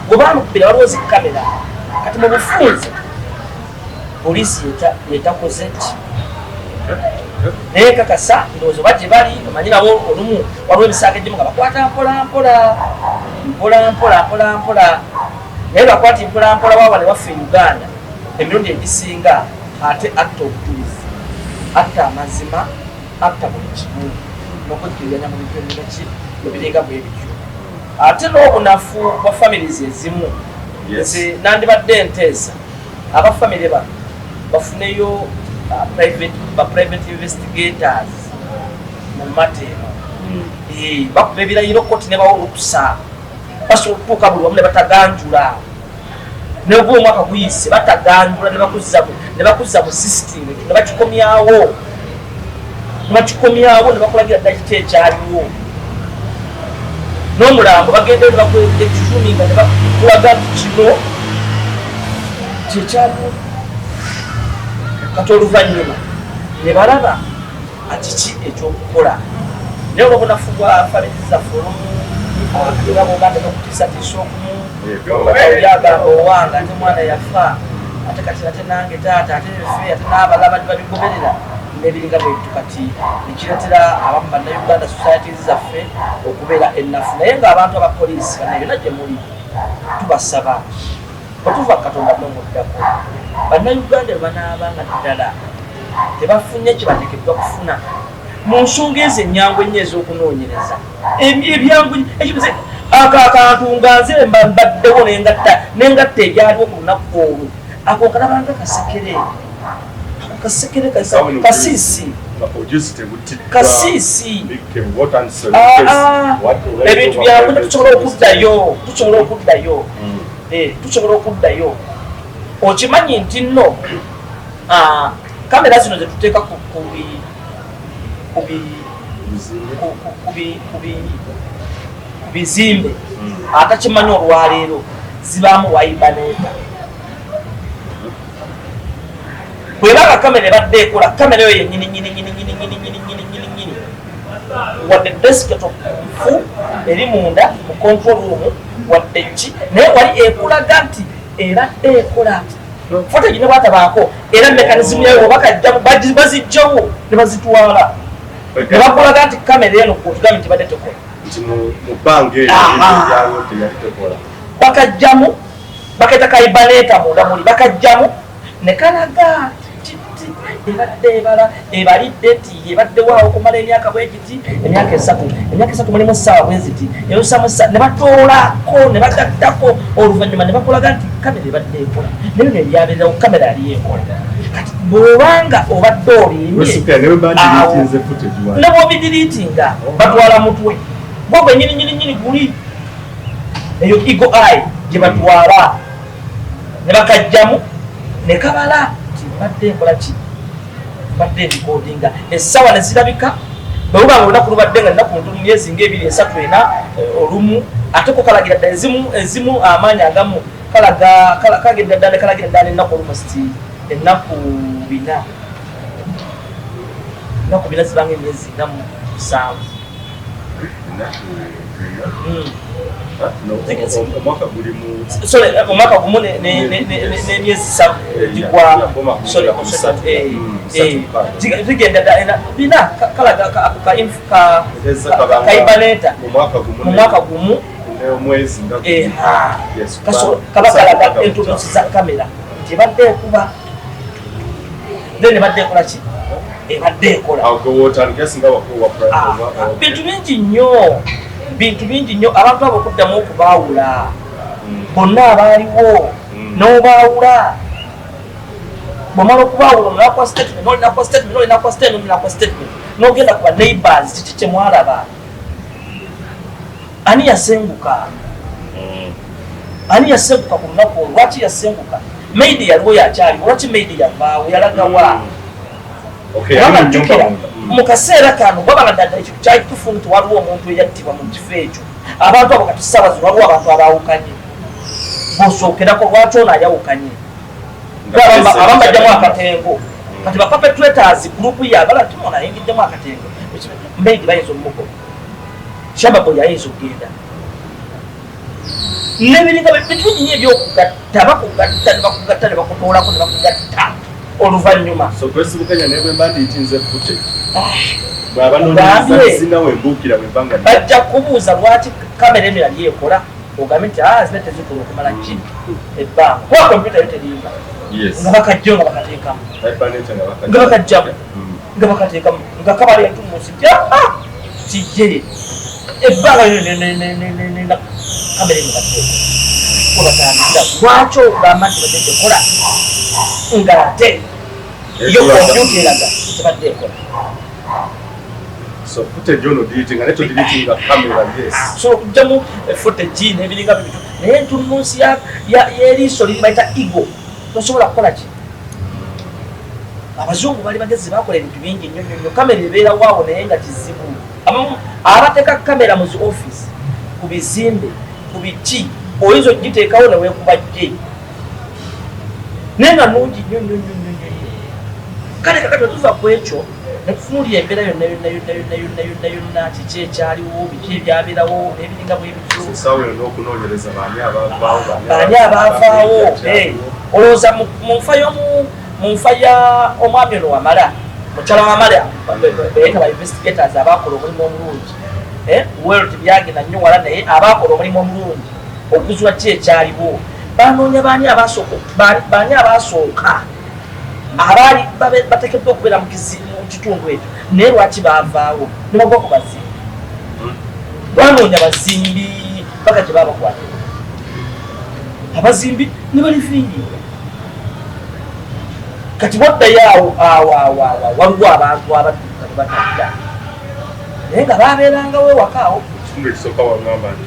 Speaker 3: bwe bamukubira waliwo zikamera kati mu bufunze poliisi yetakoze ki naye kakasa ndowooza oba gye bali omanyi nabo olumu waliwo emisaaga egimu nga bakwata mpola naye bakwata mpola waaba ne waffe Uganda emirundi egisinga ate atta obujulizi atta amazima atta buli kimu n'okwekiriranya mu bintu ebinaki ebiringa bwe bityo ate n'obunafu bwa families ezimu nze nandibadde nteesa abafamily bano bafuneyo private investigators mu mateema bakuba ebirayiro koti ne bawa olukusa basobola okutuuka buli wamu ne bataganjula nebwa omwaka guyise bataganjula ne bakuzza mu system ne bakikomyawo ne bakulagira ddala kiti ekyaliwo n'omulambo bagenda ne bakuexhuminga ne bakulaga nti kino kyekyaliwo kati oluvannyuma ne balaba ati ki ekyokukola naye olwobunafu bwa families zaffe olumu era bwoganda nokutiisatiisa okumu oli agamba owanga ate mwana yafa ate kati ate nange taata ate ffe ate n'abalaba babigoberera n'ebiringa bwettu kati nekireetera abamu bannayuganda societies zaffe okubeera ennafu naye ng'abantu abapoliisi bannayona gye muli tubasaba bwetuva katonda nomuddako bannayuganda banaabanga ddala tebafunye kyebateekeddwa kufuna mu nsonga ezo ennyangu ennyo ez'okunoonyereza ebyangu ako akantu nga nze mbaddewo nengatta ebyaliwo ku lunaku olwo ako kalabanga kasekere kasiisi ebintu byangu tusobola okuddayo okimanyi nti nno kamera zino zetuteeka ku bizimbe atakimanyi olwaleero zibaamu waibaneeta bwebanga kamera ebadde ekola kamera eyo yenyini wadde desktop fu eri munda mu control room wadde ki naye wali ekulaga nti ebadde ekola foto gino batabaako era mekanizimu yayo bakajjamu bazijjawo ne bazitwala ne bakulaga nti kamera eno kutugambe nti badde tekola bakajjamu baketa kaibaneeta munda muli bakajjamu ne kalaga ebadde ebala ebalidde ti ebaddewawo okumala emyaka bwegiti emyaka esatu mulimu essaawa bweziti ne batoolako ne bagattako oluvannyuma ne bakolaga nti kamera ebadde ekola naye no ebyabeerawo kamera yali ekola kati bwobanga obadde oliimye ne bwobidiriitinga batwala mutwe gwogwe nyini guli eyo eagle eye gye batwala ne bakajjamu ne kabala ti badde ekola ki badde ebikodinga essaawa ne zirabika bwebubanga olunaku lubadde nga nnaku ntono myezi ng'ebiri esatu ena olumu ate ko kalagira ddala ezimu amaanyi agamu kalagira ddala ne kalagira ddala ennaku olumu siti ennaku bina zibanga emyezi 7 omwaka gumu n'emyezi 7 gigwa zigenda bina kaibaneeta mu mwaka gumu kaba kalaga entunusi za kamera nti ebadde ekuba then ebadde ekola ki ebadde ekola bintu bingi nnyo abantu abo okuddamu okubaawula bonna abaaliwo n'obaawula bwomala okubaawula olinakuwa statement n'ogenda ku baneighbors kiki kyemwalaba ani yasenguka ku lunaku olwo lwaki yasenguka maidi yaliwo yakyaliwo lwaki maidi yavaawo yalagawa jjukira mu kaseera kano bwabanga ddala ekyo kyakitufu nti waliwo omuntu eyattibwa mu kifo ekyo abantu abo kati ssaawa zino waliwo abantu abaawukanye bw'osookerako lwaki ono ayawukanye abamu bajjamu akatengo kati bapapetrators gurupu yaagala ti ono ayingiddemu akatengo mbaidi bayinza omugoba shababo yayinza okugenda nebiringa bitunyi ebyokugatta bakugatta ne bakutoolako ne bakugatta oluvannyuma bajja kubuuza lwaki kamera eno yali ekola ogambe nti zina tezikola okumala ki ebbanga kuba kompyuta yo terimba nga bakajjayo nga bakateekamu nga bakajjamu nga bakateekamu nga kabala entumusi kijje ebbanga kamera eno batandikira lwaki ogamba nti badde tekola ng'ate yo kompyuta eraga tebadde ekola so okugjamu footage n'ebiringa bibitu naye entunnunsi y'eriiso liri bayita ego tosobola kukola ki abazungu bali bagezi bakola ebintu bingi nnyo kamera ebeerawo awo naye nga kizibu abateeka kamera mu zi office ku bizimbe ku biki oyinza okugiteekawo neweekuba jje naye nga nungi nnyo kale kakati tuva ku ekyo nekufunulira embeera yonna kiki ekyaliwo biki ebyabeerawo n'ebiringa bwebityo baani abaavaawo olowooza mu nfa ya omwami ono Wamala mukyala Wamala beyita ba investigators abakola omulimu omulungi wero tebyagenda nnyo wala naye abakola omulimu omulungi okuzula ki ekyaliwo banoonya baani abasooka abaali bateekeddwa okubeera mu kitundu ekyo naye lwaki baavaawo ne bagwa ku bazimbi banoonya bazimbi paka gye babakwatira abazimbi ne balifiirira kati waddayo waliwo abantu abadduka ne batadda naye nga babeerangawo ewakaawo
Speaker 4: ekitundu ekisooka wagamba nti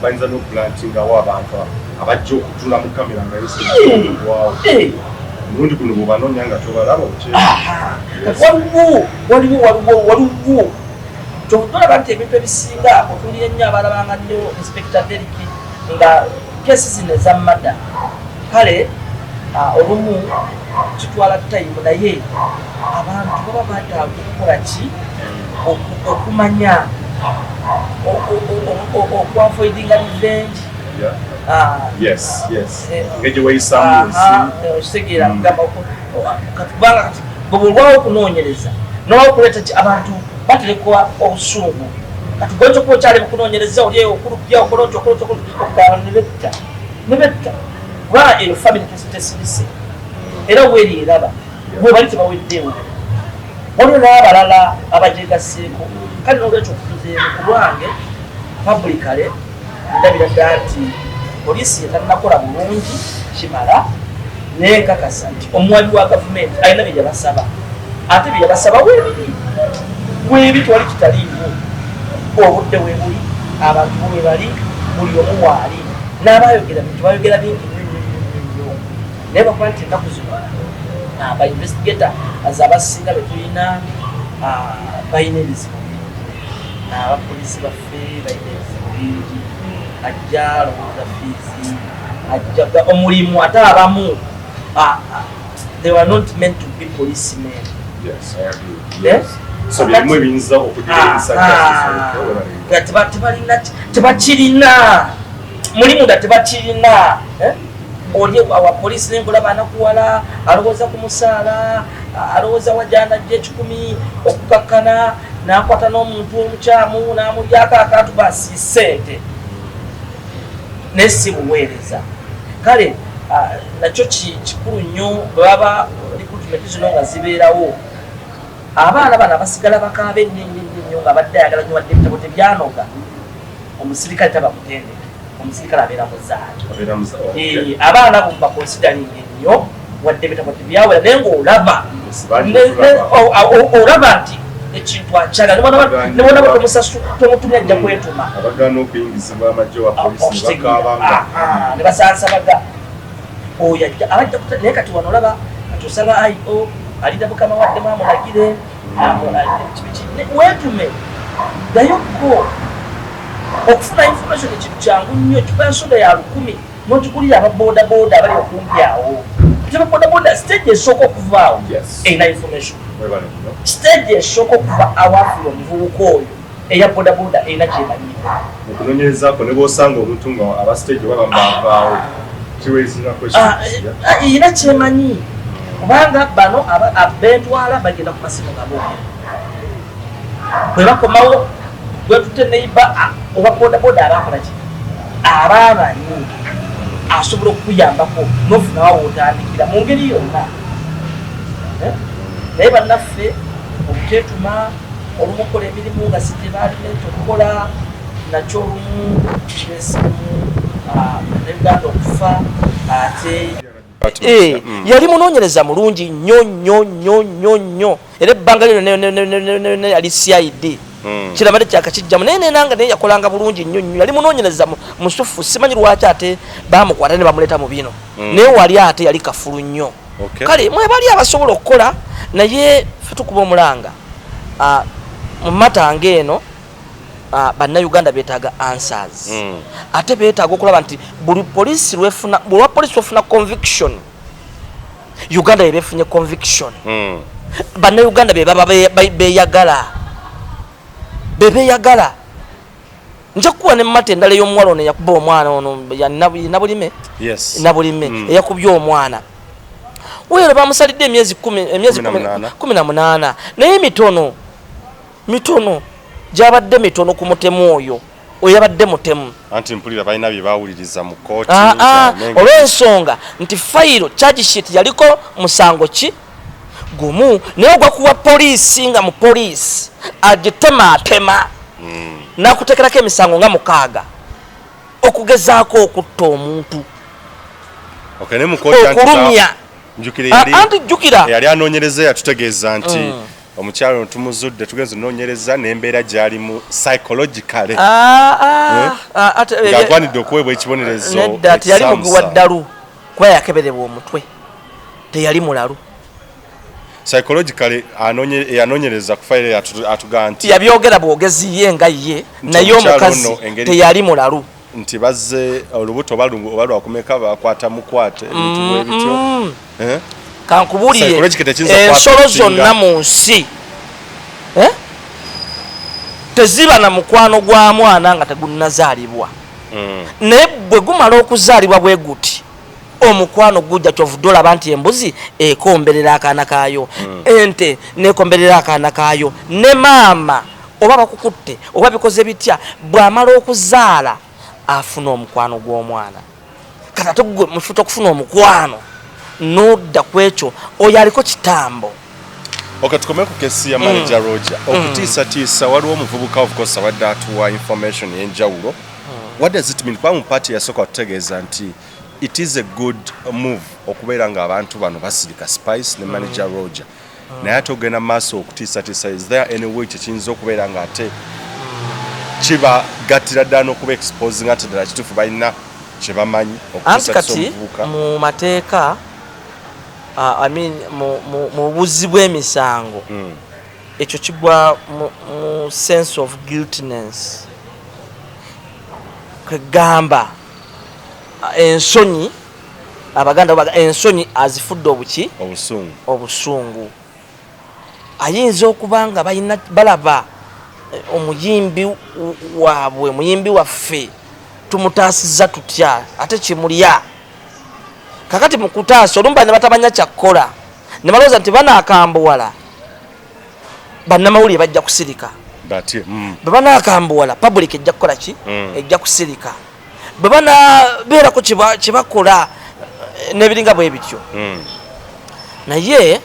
Speaker 4: bayinza n'okulantingawo abantu abajja okutula mu kamera nga yesewawo mulundi guno bwebanoonya nga tobalaba
Speaker 3: waliwo tolaba nti ebintu ebisinga otuulira ennyo abalabanga nnyo inspector Derek nga kesi zino ezammada kale olumu kitwala tayimu naye abantu baba bataaga okukola ki okumanya okwafoidinga revenge kitegeera kugamba katubanga kati bwolwawo okunoonyereza nolwakuleeta abantu baterekwa obusungu kati gojo kukyali mukunoonyereza oli okulupya okugamba nebetta kuba eyo family tesibise era weeri eraba bwe bali tebaweddewo waliwo n'abalala abajegaseeko kale nolwekyo okutuzeemu ku lwange publicale ndabira ddala nti poliisi etanakola bulungi kimala nenkakasa nti omuwali wa gavumenti alina bye yabasaba ate bye yabasaba weebi tewali kitaliiwo obudde weebuli abantu bwe bali buli omu waali n'abayogera bintu bayogera bingi nnyo naye bakuba nti ennaku zino ba investigator aze abasinga be tulina balina ebizibu n'abapoliisi baffe balina ebizibu bingi ajja alowooza fiizi ajja omulimu ate abamu they were not meant to be policemen.
Speaker 4: Yes, I agree. Yes. So birimu ebiyinza okugira
Speaker 3: tebakirina mulimu nga tebakirina oli abapoliisi nenkulaba anakuwala alowooza ku musaala alowooza wajana gye 10 okukakkana nakwata n'omuntu omukyamu namulyako akantu basi sente nesi buweereza kale nakyo kikulu nnyo bwebaba recruitment zino nga zibeerawo abaana bano abasigala bakaabe ennyo nga badde ayagala nnyo wadde ebitabo tebyanoga omusirikale tabamutendeka omusirikale abeera muzaali abaana bo bakonsidaling ennyo wadde ebitabo tebyawera naye ngaolaba olaba nti ekintu akyagala nebona batemusasu tomutumya ajja kwetuma
Speaker 4: abagana okuyingizibwa amajje wa polisi nebakaabanga
Speaker 3: ne basansabaga oyo ajja abajja naye kati wano olaba katusaba IO alida mukama wadde mwamulagire wetume dayoko okufuna information ekintu kyangu nnyo kikuba soda ya 10 notukulira ababodaboda abali okumpi awo ababodaboda stage esooka okuvaawo eyina information stage esooka okuva awaafula omuvubuka oyo eya bodaboda eyina kyemanyiiko
Speaker 4: okunoonyerezaako ne bwosanga omuntu nga abastage babambavaawo
Speaker 3: eyina kyemanyi kubanga bano abentwala bagenda ku masimu nga boogera bwe bakomawo bwetute neiba oba bodaboda abakola ki abaabanyi asobola okukuyambako nofunawo wootandikira mu ngeri yonna naye bannaffe obuteetuma olumukola emirimu nga sitebaalina ekyokukola nakyo olumu kyesimu nebiganda okufa ate yali munoonyereza mulungi nnyo era ebbanga lino yali CID kirabadde kyakakijjamu naye nenanga naye yakolanga bulungi nnyo yali munoonyereza musufu simanyi lwaki ate bamukwata ne bamuleeta mu bino naye wali ate yali kafulu nnyo kale mwebali abasobola okukola naye tukuba omulanga mu matanga eno bannayuganda beetaaga answers ate beetaaga okulaba nti buli polisi lwefuna conviction Uganda yebefunye conviction banna Uganda beyagala nja kuwa ne mate ndale y'omwalo ne yakuba omwana ono ya nabulime nabulime yakubye omwana weero bamusalidde emyezi 18 naye mitono gyabadde mitono ku mutemu oyo oyabadde mutemu
Speaker 4: anti mpulira balina bye bawuliriza mu kooti
Speaker 3: olw'ensonga nti fayiro charge sheet yaliko musango ki gumu naye ogwakuwa poliisi nga mu poliisi agitemaatema nakutekerako emisango nga 6 okugezaako okutta omuntu okulumya anti jjukira
Speaker 4: yali anoonyereza yatutegeeza nti omukyalo tumuzudde tugenze noonyereza n'embeera gy'alimu psychologically ng'agwanidde okuweebwa ekibonerezo
Speaker 3: nedda teyali mugi wa ddalu kuba yakeberebwa omutwe teyali mulalu
Speaker 4: psychologically yanoonyereza ku fayiro atugaa nti
Speaker 3: yabyogera bwogezi ye nga ye naye omukazi teyali mulalu
Speaker 4: nti bazze olubuto oba lwakumeka bakwata mukwate ebintu bwe bityo
Speaker 3: kankubuulire ensolo zonna mu nsi teziba na mukwano gwa mwana nga tegunnazaalibwa naye bwe gumala okuzaalibwa bwe guti omukwano gujja kyovuddde olaba nti embuzi ekomberera akaana kaayo ente nekomberera akaana kaayo ne maama oba bakukutte oba bikoze bitya bw'amala okuzaala afuna omukwano gw'omwana kati ate gwe mufuta okufuna omukwano nodda ku ekyo oyo aliko kitambo
Speaker 4: tukome ku kesi ya manager Roger okutiisatiisa waliwo omuvubuka of course awadde atuwa information y'enjawulo what does it mean kuba mu party yasooka tutegeeza nti it is a good move okubeera nga abantu bano basirika Spice ne manager Roger naye ate ogenda maaso okutiisatiisa is there any way kyekiyinza okubeera nga ate kibagattira ddala n'okuba expose nga ate ddala kituufu balina kye bamanyi
Speaker 3: okutiisatiisa omuvubuka mu mateeka mu buzzi bw'emisango ekyo kigwa mu sense of guiltiness kegamba ensonyi abaganda baga ensonyi azifudde obusungu ayinza okuba nga balaba omuyimbi waabwe muyimbi waffe tumutaasiza tutya ate kimulya kakati mukutaasa olumba ne batabanya kyakkola ne balowooza nti banaakambuwala bannamawulire bajja kusirika bwe banaakambuwala public ejja kukola ki ejja kusirika bwe banabeerako kye bakola n'ebiringa bwe bityo naye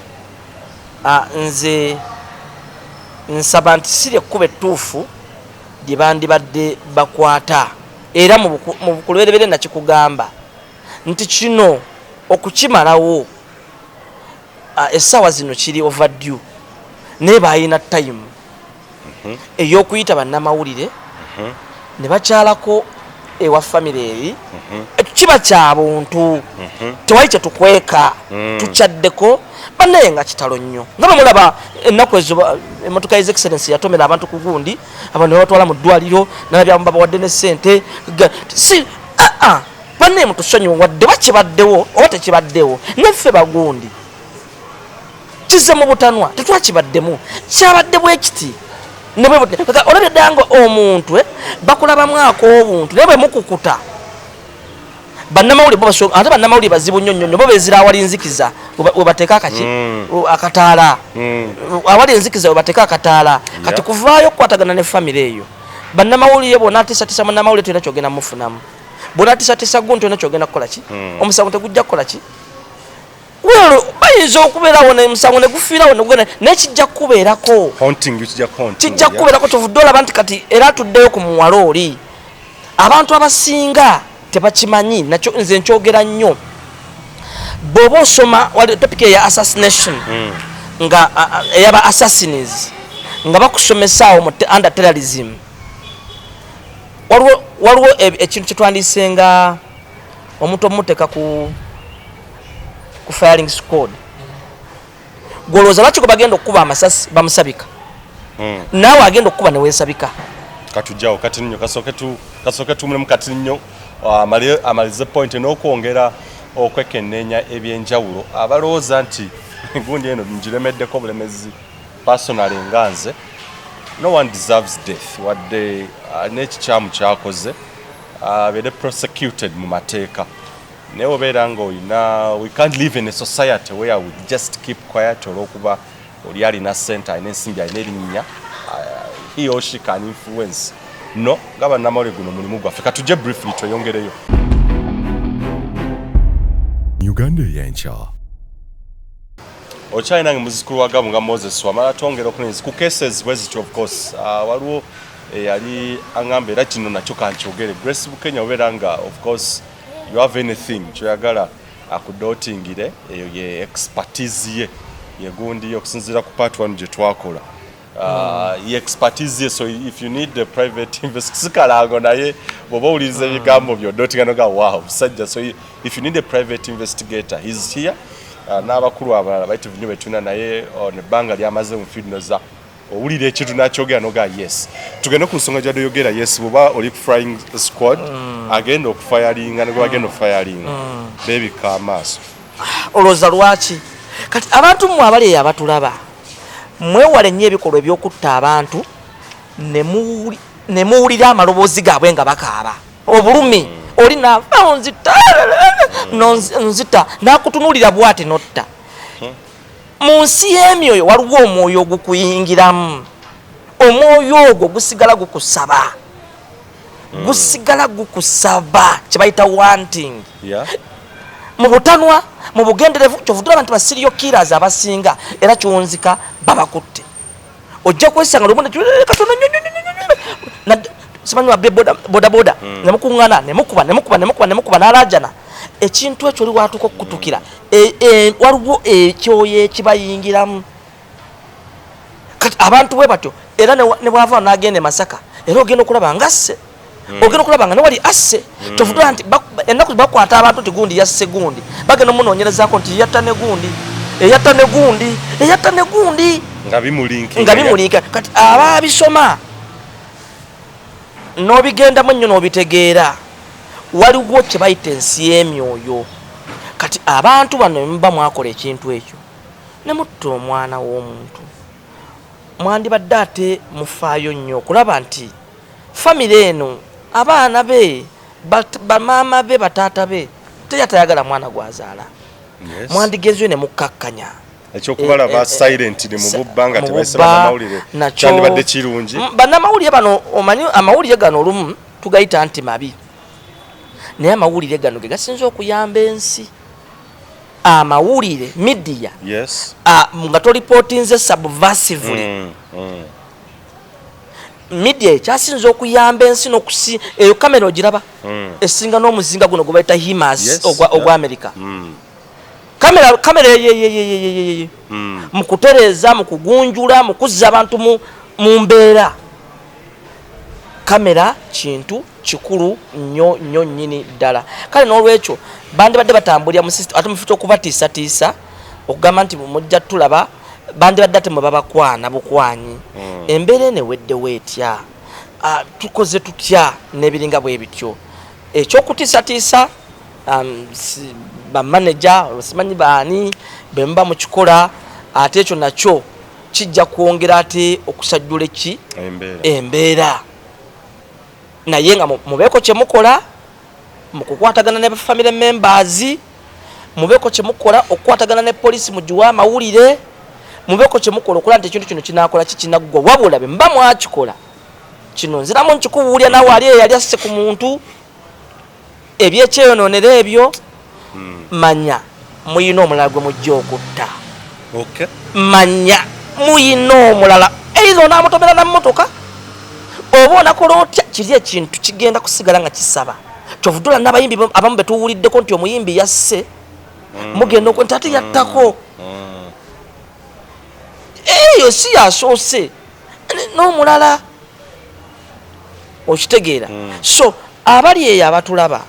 Speaker 3: nze nsaba nti siri ekkuba ettuufu gye bandibadde bakwata era mu bukuluberebere nakikugamba nti kino okukimalawo essaawa zino kiri overdue naye balina time ey'okuyita bannamawulire ne bakyalako ewa famire eri kiba kya buntu tewali kye tukweka tukyaddeko bannaye nga kitalo nnyo nga bamulaba ennaku ezo emmotoka his excellence yatomera abantu ku gundi abantu ne batwala mu ddwaliro nababyamu babawadde ne ssente si bannaye mutusonyiwe wadde bakibaddewo oba tekibaddewo neffe bagundi kize mu butanwa tetwakibaddemu kyabadde bwe kiti olabye ddala nga omuntu bakulabamu ak'obuntu naye bwe mukukuta bannamawulire ate bannamawulire bazibu nnyo nnyo bo beezira awali nzikiza we bateeka akataala awali enzikiza we bateeka akataala kati kuvaayo okukwatagana ne famire eyo bannamawulire bonaatiisatiisa munnamawulire tulina kyogenda mufunamu bonaatiisatiisa gundi tulina kyogenda kukola ki omusango tegujja kukola ki weero bayinza okubeerawo nemusango negufiirawo negugenda naye kijja kukubeerako kijja kukubeerako tuvudde olaba nti kati era tuddeyo ku muwala oli abantu abasinga tebakimanyi nakyo nze nkyogera nnyo bw'oba osoma wali topic eya assassination nga eyaba assassins nga bakusomesaawo mu under terrorism waliwo ekintu kyetwandiise nga omuntu omuteka ku firing squad golooza lwaki gwe bagenda okukuba amasasi bamusabika naawe agenda okukuba neweesabika
Speaker 4: katujjawo kati nnyo kasooke tumulemu kati nnyo amalize point n'okwongera okwekenneenya ebyenjawulo abalowooza nti gundi eno ngiremeddeko bulemezi personally nga nze. No one deserves death wadde n'ekikyamu kyakoze abeere prosecuted mu mateeka naye obeera nga olina we can't live in a society where we just keep quiet olw'okuba oli alina ssente alina ensimbi alina erinnya he or she can influence. No nga bannamawulire guno mulimu gwaffe katujje briefly tweyongereyo.
Speaker 1: Uganda y'enkya
Speaker 4: okyalina nga muzukulu wa gamu nga Moses wamala twongera okulinzi ku cases bwe zityo of course waliwo yali aŋŋamba era kino nakyo kankyogere Grace Bukenya obeera nga of course you have anything kyoyagala akudootingire eyo ye expertise ye yegundi okusinziira ku part 1 gye twakola ye expertise ye so if you need a private sikalago naye bw'oba owuliriza ebigambo by'odootinga noga wow musajja so if you need a private investigator he's here n'abakulu abalala bayitivu nnyo betulina naye nebbanga lyamaze mu fidnoza owulira ekintu nakyogera noga yes tugende ku nsonga gyadoyogera yes bw'oba oli ku flying squad agenda okufayalinga ne gwagenda okufayalinga beebika amaaso
Speaker 3: olowooza lwaki kati abantu mmwe abali eyo abatulaba mwewale nnyo ebikolwa ebyokutta abantu ne muwulira amaloboozi gaabwe nga bakaaba obulumi oli nava nzita nakutunuulira bwati notta mu nsi y'emyoyo waliwo omwoyo ogukuyingiramu omwoyo ogwo gusigala gukusaba kyebayita wanting mu butanwa mu bugenderevu kyovudula abantu basiriyo killers abasinga era kyonzika babakutte ojja kwesanga lumonde katono simanyi wabbe bodaboda nemukuŋŋana nemukuba n'alajana ekintu ekyo oli watuuka okukutukira waliwo ekyoyo ekibayingiramu kati abantu bwe batyo era ne bwava n'agenda e Masaka era ogenda okulaba nga asse ogenda okulaba nga ne wali asse kyovudula nti ennaku bakwata abantu nti gundi yasse gundi bagenda omunoonyerezaako nti yatta ne gundi
Speaker 4: nga
Speaker 3: bimulinka kati ababisoma n'obigendamu ennyo n'obitegeera waliwo kye bayita ensi y'emyoyo kati abantu bano muba mwakola ekintu ekyo ne mutta omwana w'omuntu mwandibadde ate mufaayo nnyo okulaba nti famire eno abaana be bamaama be bataata be teyatayagala mwana gwazaala mwandigezeyo ne mukkakkanya
Speaker 4: ekyokubalaba silent ne mububba nga tebayise bannamawulire kyandibadde kirungi
Speaker 3: bannamawulire bano omanyi amawulire gano olumu tugayita nti mabi naye amawulire gano ge gasinza okuyamba ensi amawulire media nga tolipootinze subversively media ekyasinza okuyamba ensi n'okusi eyo kamera ogiraba esinga n'omuzinga guno gwe bayita himas ogwa America kamera mukutereza mukugunjula mukuzza abantu mu mbeera kamera kintu kikulu nnyo nnyini ddala kale n'olwekyo bandibadde batambulira mu system ate mufite okubatiisatiisa okugamba nti mujja tulaba bandibadde ate mwe babakwana bukwanyi embeera enewedde weetya tukoze tutya n'ebiringa bwe bityo ekyokutiisatiisa bamaneja simanyi baani bemba mu kikola ate ekyo nakyo kijja kwongera ate okusajjula eki embeera naye nga mubeeko kyemukola mukukwatagana ne family members mubeeko kyemukola okukwatagana ne poliisi mugiwa amawulire mubeeko kyemukola okulaba nti ekintu kino kinakola kikinaggwa wabula be mba mwakikola kino nziramu nkikubuulya nawe ali eyali asse ku muntu ebyekyeyonoonera ebyo manya muyina omulala gwe mujja okutta manya muyina omulala eizo onaamutomera na mmotoka oba onakola otya kiri ekintu kigenda kusigala nga kisaba kyovudula n'abayimbi abamu betuwuliddeko nti omuyimbi yasse mugenda nti ate yattako eyo si yasoose n'omulala okitegeera so abali eyo abatulaba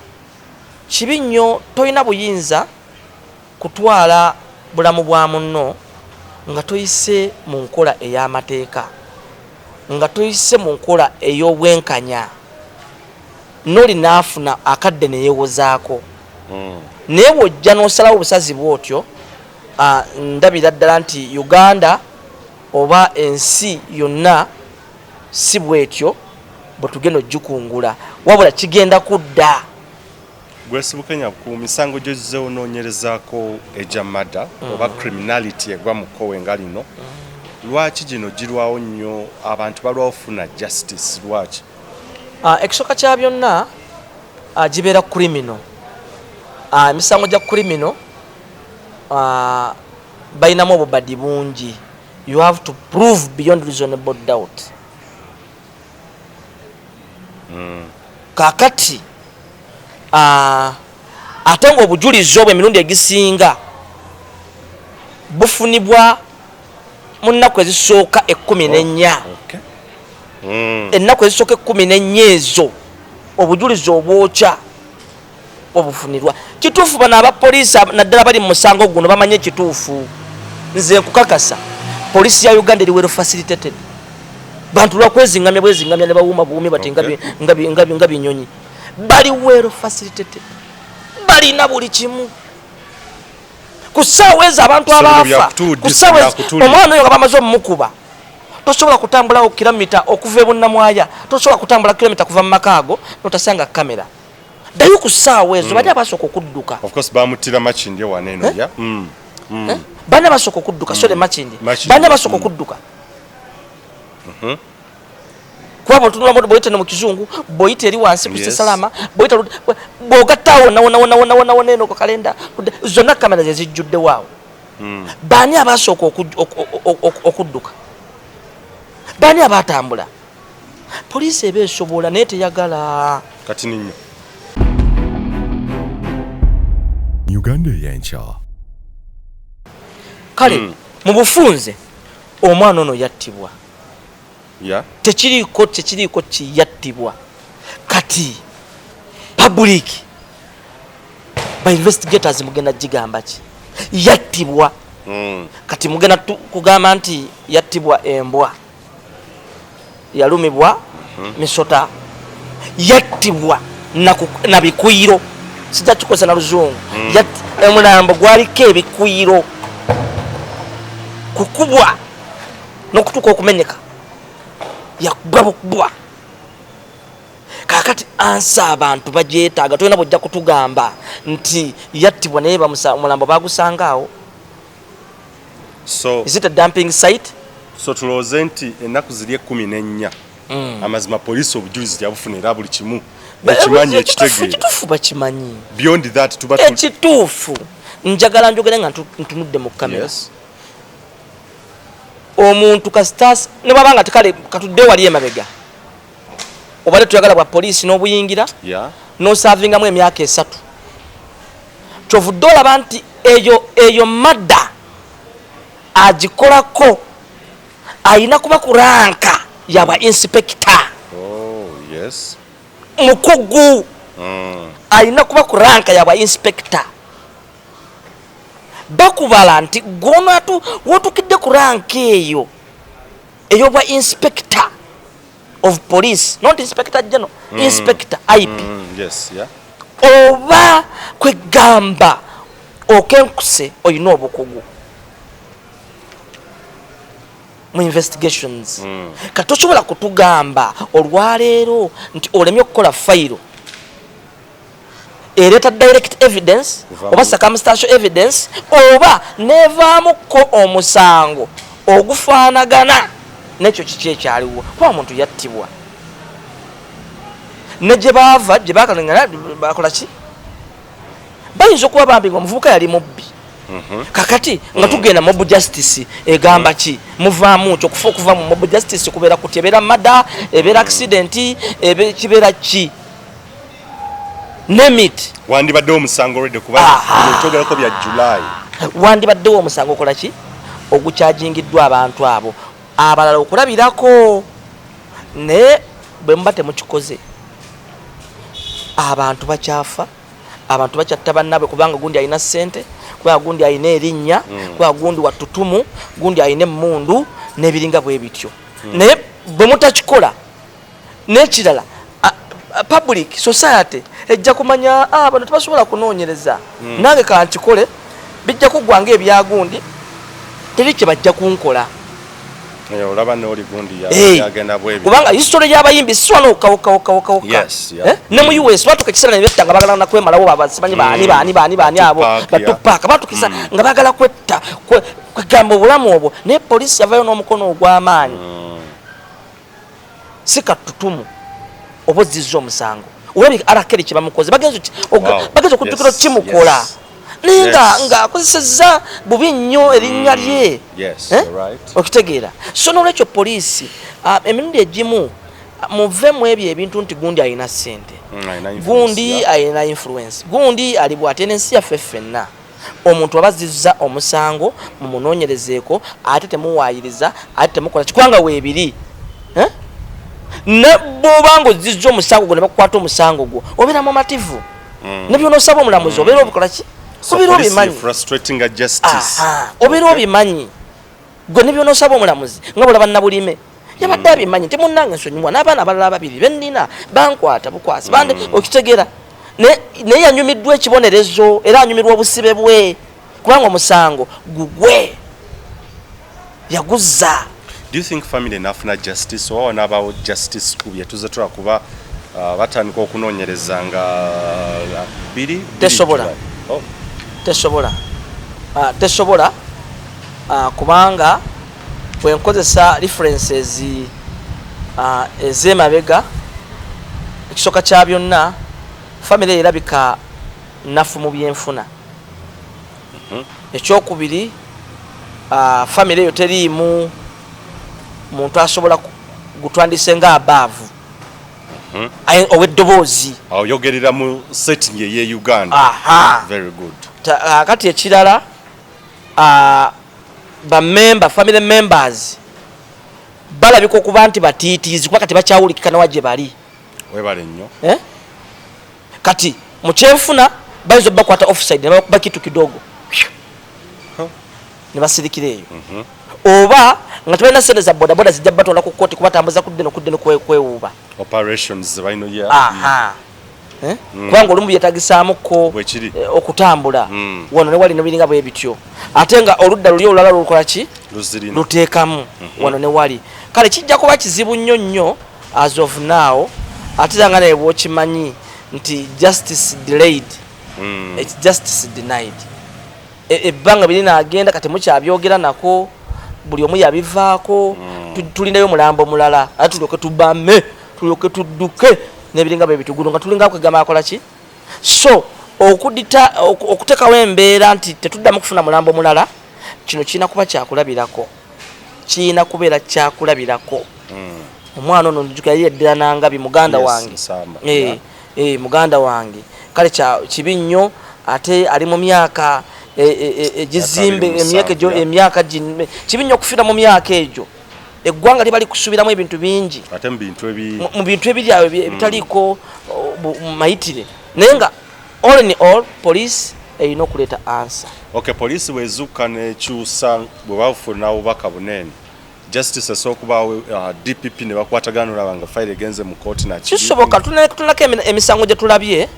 Speaker 3: kibi nnyo tolina buyinza kutwala bulamu bwa munno nga toyise mu nkola ey'amateeka nga toyise mu nkola ey'obwenkanya n'oli naafuna akadde neyewozaako naye wojja n'osalawo obusazi bwotyo ndabira ddala nti Uganda oba ensi yonna si bwetyo bwe tugenda ojjukungula wabula kigenda kudda.
Speaker 4: Gwesibukenya ku misango gy'ozze onoonyerezaako egya mada oba criminality egwa mu kkowe nga lino, lwaki gino girwawo nnyo, abantu balwawo ofuna justice, lwaki?
Speaker 3: Ekisooka kya byonna gibeera criminal. Emisango gya criminal balinamu obubadi bungi. You have to prove beyond reasonable doubt. Kakati ate ng'obujulizi obwo emirundi egisinga bufunibwa mu nnaku ezisooka 14. Ennaku ezisooka 14 ezo obujulizi obwokya obufunirwa. Kituufu bano abapoliisi naddala bali mu musango guno bamanye ekituufu. Nze nkukakasa poliisi ya Uganda eri well facilitated. Bantu lwakwezingamya bwezingamya ne bawuuma buwumi bati nga binyonyi. Bali well facilitated. Balina buli kimu. Kusaawa ezo abantu abaafa. Kusaawa omwana oyo bamaze omukuba. Tosobola kutambulawo kilomita okuva e Bunnamwaya. Tosobola kutambula kilomita kuva mu Makaago notasanga kamera. Dayo kusaawa ezo bali abasooka okudduka.
Speaker 4: Of course bamutira Makindye waneeno ya.
Speaker 3: Bana basooka okudduka sole Makindye. Bana basooka okudduka. Kuba botunula boyita ne mu kizungu boyita eri wansi ku salama boyita bogatawo na eno ko kalenda zonna kamera zezijjudde waawo. Bani abasooka okudduka? Bani abatambula? Poliisi eba esobola naye teyagala.
Speaker 4: Kati ninyo
Speaker 1: Uganda y'enkya.
Speaker 3: Kale mu bufunze omwana ono yattibwa. Tekiriiko kiyattibwa. Kati public ba investigators mugenda gigamba ki yattibwa. Kati mugenda kugamba nti yattibwa embwa yalumibwa misota yattibwa na bikwiro. Sijja kikosa na luzungu. Omulambo gwaliko ebikwiro kukubwa n'okutuuka okumenyeka yakubwa. Kakati ansa abantu bagyetaaga tolina bwojja kutugamba nti yattibwa naye omulambo bagusangaawo.
Speaker 4: So
Speaker 3: is it a dumping site?
Speaker 4: So tulowooze nti ennaku ziri 14 amazima poliisi obujulizi tyabufunira buli kimu ekimanyi ekitegeera.
Speaker 3: Ekituufu bakimanyi.
Speaker 4: Beyond that tuba
Speaker 3: ekituufu njagala njogere nga ntunudde mu kamera. Omuntu kastas ne babanga tekale katudde wali emabega obale tuyagala bwa poliisi n'obuyingira n'osavingamu emyaka 3 kyovudde olaba nti eyo madda agikolako ayina kuba ku ranka yaba inspector. Mukugu ayina kuba ku ranka yaba inspector. Bakubala nti gonatu wotukidde ku ranka eyo bwa inspector of police, not inspector general, inspector IP. Oba kwegamba okenkuse oyina obukugu mu investigations. Katosobola kutugamba olwaleero nti olemye okukola fayiro ereta direct evidence oba circumstantial evidence oba nevaamuko omusango ogufaanagana nekyo kiki ekyaliwo kuba omuntu yattibwa ne gye baava gye bakalengana bakola ki bayinza okuba bambinga omuvubuka yali mubbi. Kakati nga tugenda mob justice egamba ki muvaamu kyo kufa okuva mu mob justice kubeera kuti ebeera mada ebeera accident kibeera ki nemit
Speaker 4: wandibaddewo omusango olwedde kuba kyogerako bya July
Speaker 3: wandibaddewo omusango okola ki ogukyajingiddwa abantu abo abalala okulabirako ne bwe muba temukikoze abantu bakyafa abantu bakyatta bannaabwe kubanga gundi alina ssente kubanga gundi alina erinnya kubanga gundi wattutumu gundi alina emmundu n'ebiringa bwe bityo naye bwe mutakikola n'ekirala public society ejja kumanya bano tebasobola kunoonyereza nange kankikole bijja kuggwanga ebyagundi teri kye bajja kunkola
Speaker 4: olaba n'oli gundi yagenda bwebi
Speaker 3: kubanga history y'abayimbi siswana okawuka ne mu US batuka ekisera ne betta nga bagala na kwemalawo babasimanyi baani abo batupaaka batukisa nga bagala kwetta kwegamba obulamu obwo naye poliisi yavayo n'omukono ogw'amaanyi si katutumu oba ozizza omusango olabika arakeri kye bamukoze bagenza okuddukira kimukola naye nga akozesezza bubi nnyo erinnya lye okitegeera so n'olwekyo poliisi emirundi egimu muvemu ebyo ebintu nti gundi alina ssente gundi alina influence gundi ali bwatenensi yaffe ffenna omuntu abazizza omusango mumunoonyerezeeko ate temuwaayiriza ate temukola kikubanga weebiri ne bw'obanga ozizza omusango gwo ne bakukwata omusango gwo obeera mumativu ne by'onoosaba omulamuzi obeera obikola ki obeera obimanyi obeera obimanyi gwe ne by'onoosaba omulamuzi nga bwolaba nnabulime yabadde abimanyi nti munnange nsonyiwa n'abaana abalala babiri bennina bankwata bukwasi bande okitegeera naye yanyumiddwa ekibonerezo era anyumirwa obusibe bwe kubanga omusango gugwe yaguzza.
Speaker 4: Do you think family nafuna justice oba wanabawo justice ku byetuze tula kuba batandika okunoonyereza nga biri tesobola kubanga bwenkozesa references ez'emabega ekisooka kya byonna family erabika nafu mu byenfuna ekyokubiri family eyo teriimu muntu asobola gutwandise nga abaavu ow'eddoboozi oyogerera mu setting ye Uganda. Very good.
Speaker 3: Kati ekirala family members balabika okuba nti batiitiizi kuba kati bakyawulikika nawa gye bali
Speaker 4: webale nnyo
Speaker 3: kati mu kyenfuna bayinza bakwata offside ne bakuba kitu kidogo ne basirikira eyo oba nga tebalina sente za bodaboda zijja batwala ku kooti kubatambuza kudde no kwewuuba
Speaker 4: operations baino
Speaker 3: kubanga olumu byetagisaamuko okutambula wano ne wali nebiringa bwe bityo ate nga oludda luli olulala lukola ki luteekamu wano ne wali kale kijja kuba kizibu nnyo as of now ate nga naye bwokimanyi nti justice delayed it's justice denied ebbanga birina agenda kati mukyabyogera nako buli omu yabivaako tulindayo mulambo mulala ate tulyoke tubame tulyoke tudduke nebiringa bwe bitugulu nga tulinga kwegama akola ki so okutekawo embeera nti tetuddamu kufuna mulambo mulala kino kirina kuba kyakulabirako kirina kubeera kyakulabirako omwana ono njuka yali eddira nangabi muganda wange muganda wange kale kibi nnyo ate ali mu myaka egizimbe emyaka kibi nnyo okufira mu myaka egyo eggwanga libali kusubiramu ebintu bingi
Speaker 4: ate mu
Speaker 3: bintu ebiri awo ebitaliiko mayitire naye nga all in all police erina okuleeta answer.
Speaker 4: Okay, police bwezuuka nekyusa bwe bafuna obubaka bunene justice esookubawo DPP ne bakwatagana olabanga file egenze mu kooti nakiri
Speaker 3: kisoboka tunako emisango gye tulabye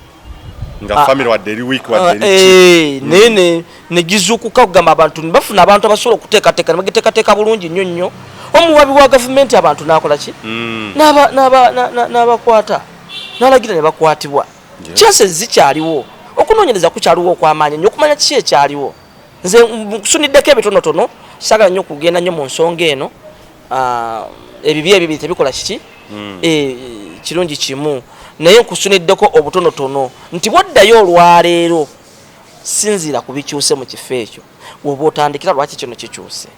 Speaker 4: nga family wadde eri week wadde eri
Speaker 3: nene negizuukuka kugamba abantu bafuna abantu abasobola okuteekateeka ne bagiteekateeka bulungi nnyo omuwabi wa gavumenti abantu nakola ki n'abakwata n'alagira ne bakwatibwa chances zikyaliwo okunoonyereza kukyaliwo okw'amaanyi nnyo okumanya kiki ekyaliwo nze nkusuniddeko ebitonotono saagala nnyo okugenda nnyo mu nsonga eno ebibi ebibiri tebikola kiki kirungi kimu naye nkusuniddeko obutonotono nti bwaddayo olwaleero sinziira ku bikyuse mu kifo ekyo woba otandikira lwaki kino kikyuse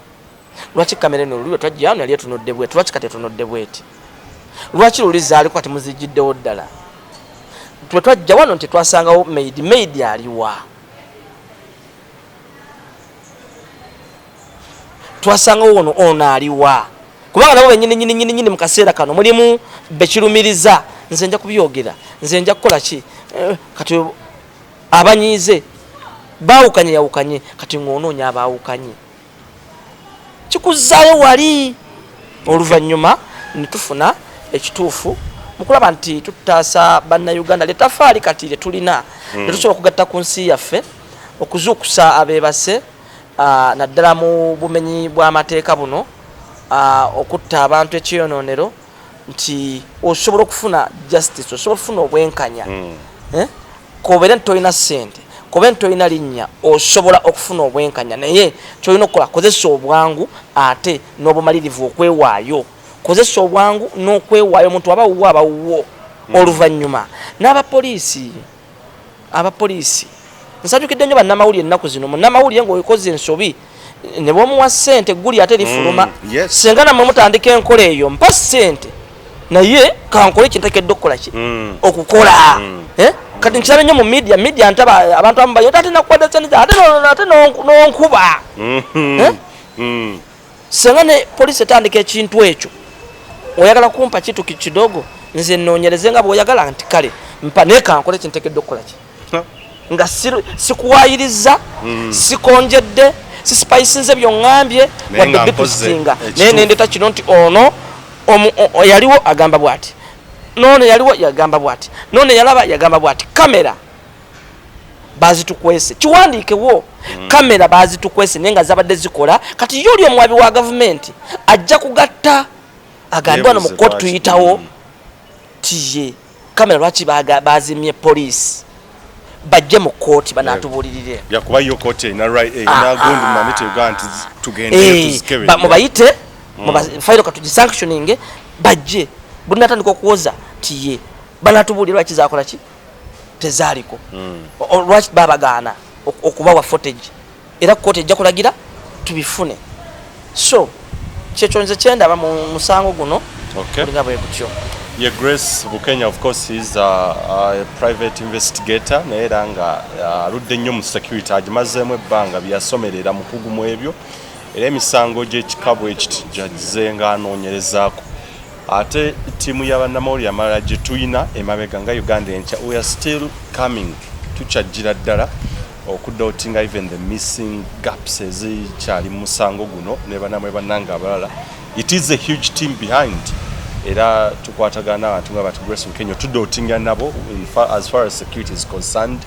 Speaker 3: lwaki kamera eno luli twajja ano yali etunudde bweti lwaki kati etunudde bweti lwaki luli zaali kwati muzijjiddewo ddala twe twajja wano nti twasangawo maid aliwa twasangawo ono aliwa kubanga nabo benyini mu kaseera kano mulimu bekirumiriza nze nja kubyogera nze nja kukola ki kati abanyiize baawukanye yawukanye kati ng'onoonya abaawukanye kikuzzaayo wali oluvannyuma ne tufuna ekituufu mukulaba nti tutaasa bannayuganda letafaali kati tulina tetusobola okugatta ku nsi yaffe okuzuukusa abeebase naddala mu bumenyi bw'amateeka buno okutta abantu ekyonoonero nti osobola okufuna justice osobola okufuna obwenkanya kobeere nti tolina ssente kobeere nti tolina linnya osobola okufuna obwenkanya naye kyolina okukola kozesa obwangu ate n'obumalirivu okwewaayo kozesa obwangu n'okwewaayo omuntu abawuwo abawuwo oluvannyuma n'abapoliisi nsajukidde nnyo bannamawulire ennaku zino munnamawulire ng'okoze ensobi ne bwomuwa ssente egguli ate lifuluma senga nammwe mutandika enkola eyo mpa ssente naye kankole ekintekedde okukola ki okukola kati nkirabe nnyo mu media ntaba abantu abamu bayo ate nakuwadde ssente ate n'onkuba senga ne poliisi etandika ekintu ekyo oyagala kumpa kitu kidogo nze noonyereze nga bw'oyagala nti kale mpa naye kankole ekintekedde okukola ki nga sikuwayiriza sikonjedde sisipayisinze byoŋŋambye wadde bitusinga naye nendeta kino nti ono yaliwo agamba bw'ati noono yaliwo yagamba bw'ati noono yalaba yagamba bw'ati kamera bazitukwese kiwandiikewo kamera bazitukwese naye nga zabadde zikola kati yo oli omuwabi wa gavumenti ajja kugatta agambe wano mu kooti tuyitawo tiye kamera lwaki bazimye poliisi bajje mu kooti banatubulirire
Speaker 4: yakuba yo kooti inagundi mamite uganti tugende tuzikebe
Speaker 3: mubayite mubafairo katugisanctioning bajje buli natandika okuwoza tiye banatubulira lwaki zakola ki tezaaliko lwaki babagaana okubawa footage era kooti ejja kulagira tubifune so kyekyo nze kyendaba mu musango guno kulinga bwe gutyo.
Speaker 4: Yeah, Grace Bukenya, of course, is a private investigator. Naera nga aludde nnyo mu security agimazeemu ebbanga byasomerera mukugu mu ebyo era emisango gy'ekikabo ekiti gyazze nga anoonyerezaako. Ate ttiimu y'abannamawulire amalala gye tuyina emabega nga Uganda enkya, we are still coming tukyajjira ddala okudootinga even the missing gaps ezikyali mu musango guno ne bannamwe bannanga abalala. It is a huge team behind. Era tukwatagana abantu nga batu Grace Bukenya tudootinga nabo as far as security is concerned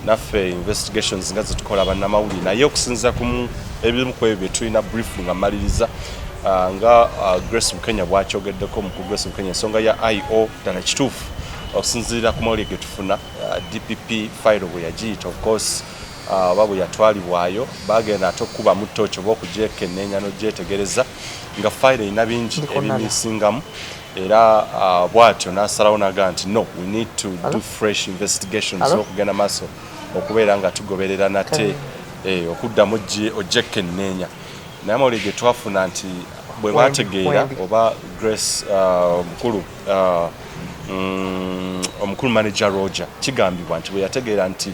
Speaker 4: naffe investigations nga zitukola bannamawulire naye okusinza ku ebimu ku ebyo tulina brief nga maliriza nga Grace Bukenya bwakyogeddeko mu Grace Bukenya ensonga ya IO ddala kituufu okusinziira ku mawulire ge tufuna DPP file bwe yagiyita of course bwe yatwalibwayo bagenda ate okuba mu ttooki oba okugyekennenya n'ogyetegereza nga file erina bingi ebimisingamu era bwatyo n'asalawo naga nti no we need to do fresh investigations okugenda maaso okubeera nga tugoberera nate okuddamu ogyekenneenya naye amawulire ge twafuna nti bwe bategeera oba Grace omukulu manager Roger kigambibwa nti bwe yategeera nti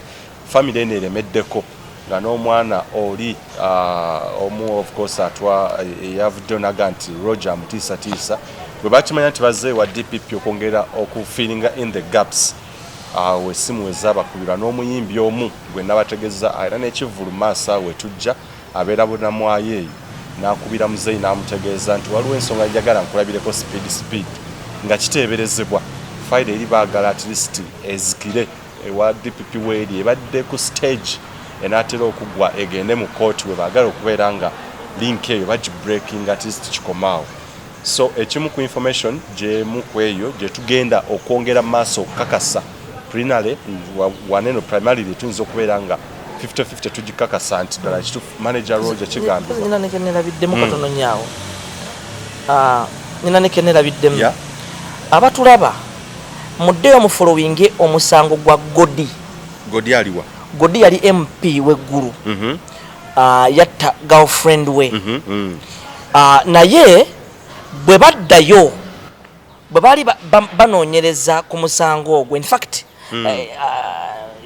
Speaker 4: family eno eremeddeko nga n'omwana oli omu of course yavuddeyo naga nti Roger amutiisatiisa bwe bakimanya nti bazze wa DPP okwongera okufiiringa in the gaps wesimu wezaabakubirwa n'omuyimbi omu gwe nabategeza era n'ekivulu maaso awe tujja abeera bunamwayo eyo n'akubira muzeeyi n'amutegeeza nti waliwo ensonga njagala nkulabireko speed nga kiteeberezebwa fayiro eri baagala at least ezikire ewa DPP weeri ebadde ku stage enaatera okuggwa egende mu kooti we baagala okubeera nga link eyo bagibreaking at least kikomaawo. So ekimu ku information gyemu ku eyo gye tugenda okwongera maaso okukakasa prinale waneno primarily tuyinza okubeera nga 50-50 tugikakasa nti ddala kituufu manager Roger kigambibwa.
Speaker 3: Nina nekenerabiddemu katono nyaawo nina nekenerabiddemu abatulaba muddeyo mu following omusango gwa Godi
Speaker 4: aliwa
Speaker 3: Godi yali MP weggulu yatta girlfriend we naye bwe baddayo bwe baali banoonyereza ku musango ogwo in fact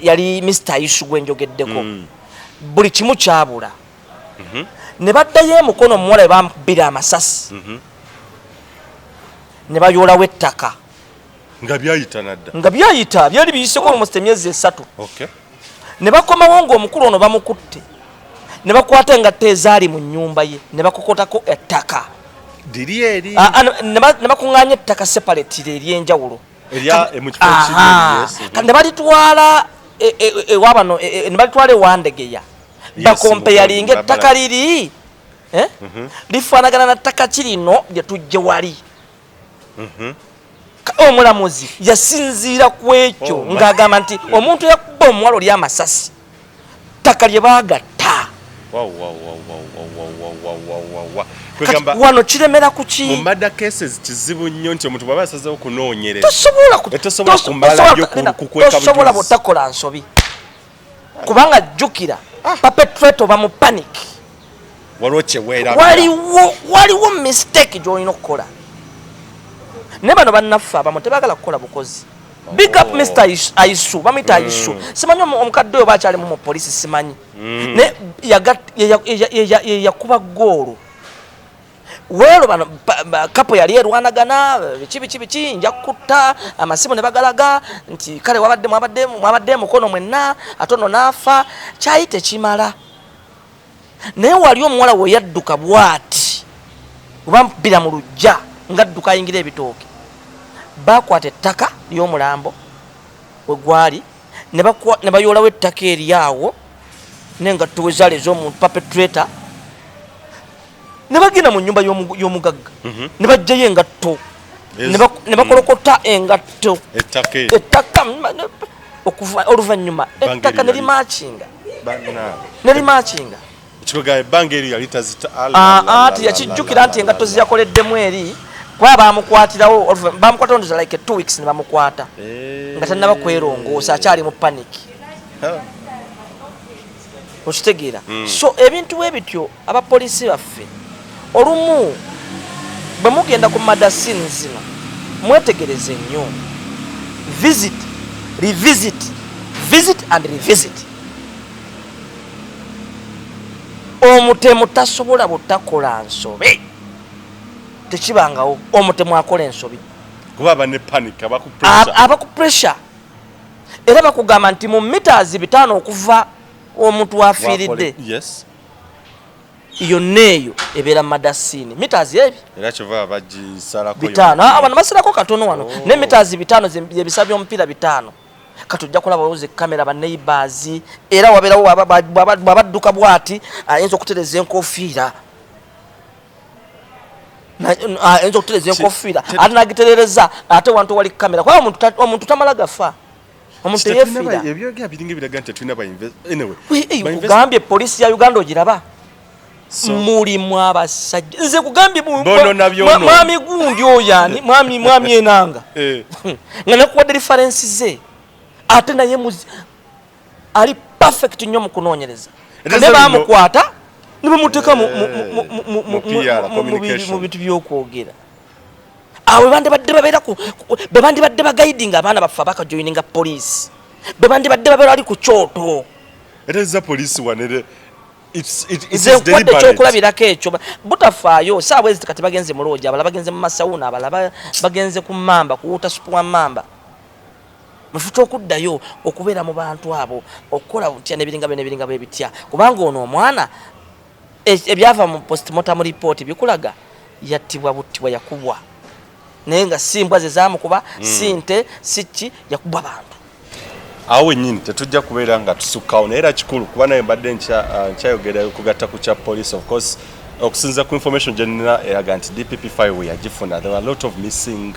Speaker 3: yali Mr. Isu gwenjogeddeko buli kimu kyabula ne baddayo emukono omuwala we bamukubira amasasi ne bayoolawo ettaka
Speaker 4: nga
Speaker 3: byayita byali biyiseko almost emyezi 3 ne bakomawo ng'omukulu ono bamukutte ne bakwata engatta ezaali mu nnyumba ye ne bakokotako ettaka
Speaker 4: diri eri
Speaker 3: ne bakuŋŋaanya ettaka separate eryenjawulo
Speaker 4: mu kifo kiri
Speaker 3: ne balitwala ewabano ne balitwala ewandegeya bakompeyalinga ettaka liri lifaanagana na ttaka kirino lye tujje wali omulamuzi yasinziira ku ekyo ng'agamba nti omuntu yakuba omuwala oli amasasi ttaka lye baagatta wano kiremera ku ki
Speaker 4: mu murder cases kizibu nnyo nti omuntu bw'aba asazeewo okunoonyereza
Speaker 3: tosobola butakola nsobi kubanga jjukira perpetrator oba mu panic waliwo mistake gy'olina okukola ne bano bannaffe abamu tebagala kukola bukozi. Big up Mr. Aisu bamuyita Aisu simanyi omukadde oyo bakyali mu poliisi simanyi ne yakuba goolo weero bano kapo yali erwanagana biki nja kutta amasimu ne bagalaga nti kale mwabadde mukono mwenna atono naafa kyayi tekimala naye wali omuwala we yadduka bwati oba mpira mu lujja ngadduka ayingira ebitooke bakwata ettaka ly'omulambo we gwali ne bayoolawo ettaka eryawo n'engatto we zaali ez'omuntu perpetrator ne bagenda mu nnyumba y'omugagga ne bajjayo engatto ne bakolokota engatto ettaka oluvannyuma ettaka ne limakinga tiyakijjukira nti engatto ziyakoleddemu eri kuba bamukwatirawo bamukwata ndoza like 2 weeks ne bamukwata nga tannaba kwerongoosa akyali mu panic okitegeera so ebintu ebityo abapoliisi baffe olumu bwe mugenda ku madasini zino mwetegereze nnyo visit and revisit omutemu tasobola butakola nsobe tekibangawo omutemu akola ensobi
Speaker 4: kuba bane panic
Speaker 3: abaku pressure era bakugamba nti mu meters 5 okuva omuntu afiiridde yonna eyo ebeera madasini meters ebi
Speaker 4: era kyova bagisalako
Speaker 3: 5 abantu basalako katono wano ne meters 5 byebisa by'omupiira 5 katujja kulaba oze kamera ba neighbors era wabeerawo babadduka bwati ayinza okutereza enkofiira ayinza okutereza enkofiira ate nagiterereza ate wantu wali kamera kwa omuntu tamala gafa omuntu yefiira
Speaker 4: ebyogera biringa biraga nti tulina
Speaker 3: kugambye polisi ya Uganda ogiraba mulimu abasajja nze kugambye mwami gundi oyani mwami enanga nga nakuwadde referensi ze ate naye ali perfect nnyo mu kunoonyereza ne bamukwata ne bamuteeka mu bintu by'okwogera awo bebandibadde bagaidinga abaana baffe abakajoyininga poliisi bebandibadde babeera ali ku kyoto
Speaker 4: ereza poliisi wanere
Speaker 3: nze kyokulabirako ekyo butafaayo saawa ezi kati bagenze mu looja abala bagenze mu masawuna abala bagenze ku mamba kuwuta supu wa mamba mufuta okuddayo okubeera mu bantu abo okukola butya nebiringa bye bitya kubanga ono omwana ebyava mu postmortem report bikulaga yattibwa buttibwa yakubwa naye nga simbwa ze zaamukuba sinte siki yakubwa bantu
Speaker 4: awo nyini tetujja kubeera nga tusukkawo naye era kikulu kuba naye mbadde nkyayogera kugatta ku kya police of course okusinza ku information gyenina eraga nti DPP5 we yagifuna there were a lot of missing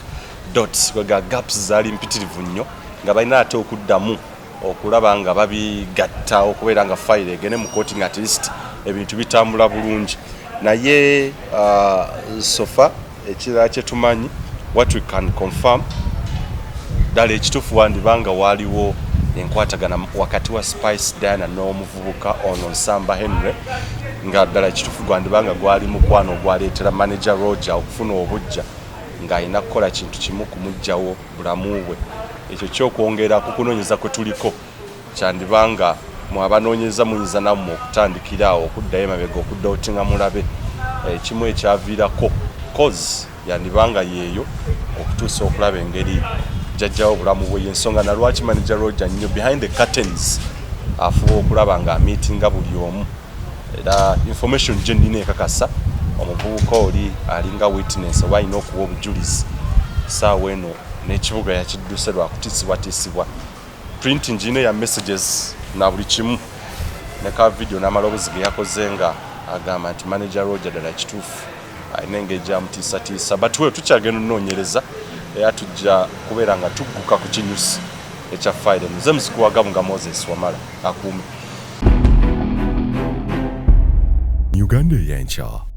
Speaker 4: dots kwega gaps zaali mpitirivu nnyo nga balina ate okuddamu okulaba nga babigatta okubeera nga file egene mu courting at least ebintu bitambula bulungi naye sofa ekirala kyetumanyi what we can confirm ddala ekituufu wandibanga waaliwo enkwatagana wakati wa Spice Diana n'omuvubuka ono Nsamba Henry nga ddala ekituufu gwandibanga gwali mukwano gwaleetera manager Roger okufuna obujja ng'alina kukola kintu kimu kumugjawo bulamu bwe ekyo kyokwongera ku kunoonyeza kwe tuliko kyandibanga mwabanoonyeza muyinza nammwe okutandikiraawo okuddayo emabega okudootinga mulabe ekimu ekyaviirako cause yandibanga yeeyo okutuusa okulaba engeri jajjawo obulamu bwe yensonga na lwaki manager Roger nnyo behind the curtains afuba okulaba nga meetinga buli omu era information gye nnina ekakasa omuvubuka oli alinga witness oba alina okuwa obujulizi saawa eno n'ekibuga yakidduse lwakutiisibwatiisibwa printing gino ya messages na buli kimu ne ka video n'amaloboozi ge yakoze nga agamba nti manager Roger ddala kituufu alina engeri gyamutiisatiisa but we tukyagenda onoonyereza era tujja kubeera nga tugguka ku kinyusi ekya file nze muzikuwagamu nga Moses Wamala akuume
Speaker 1: Uganda y'enkya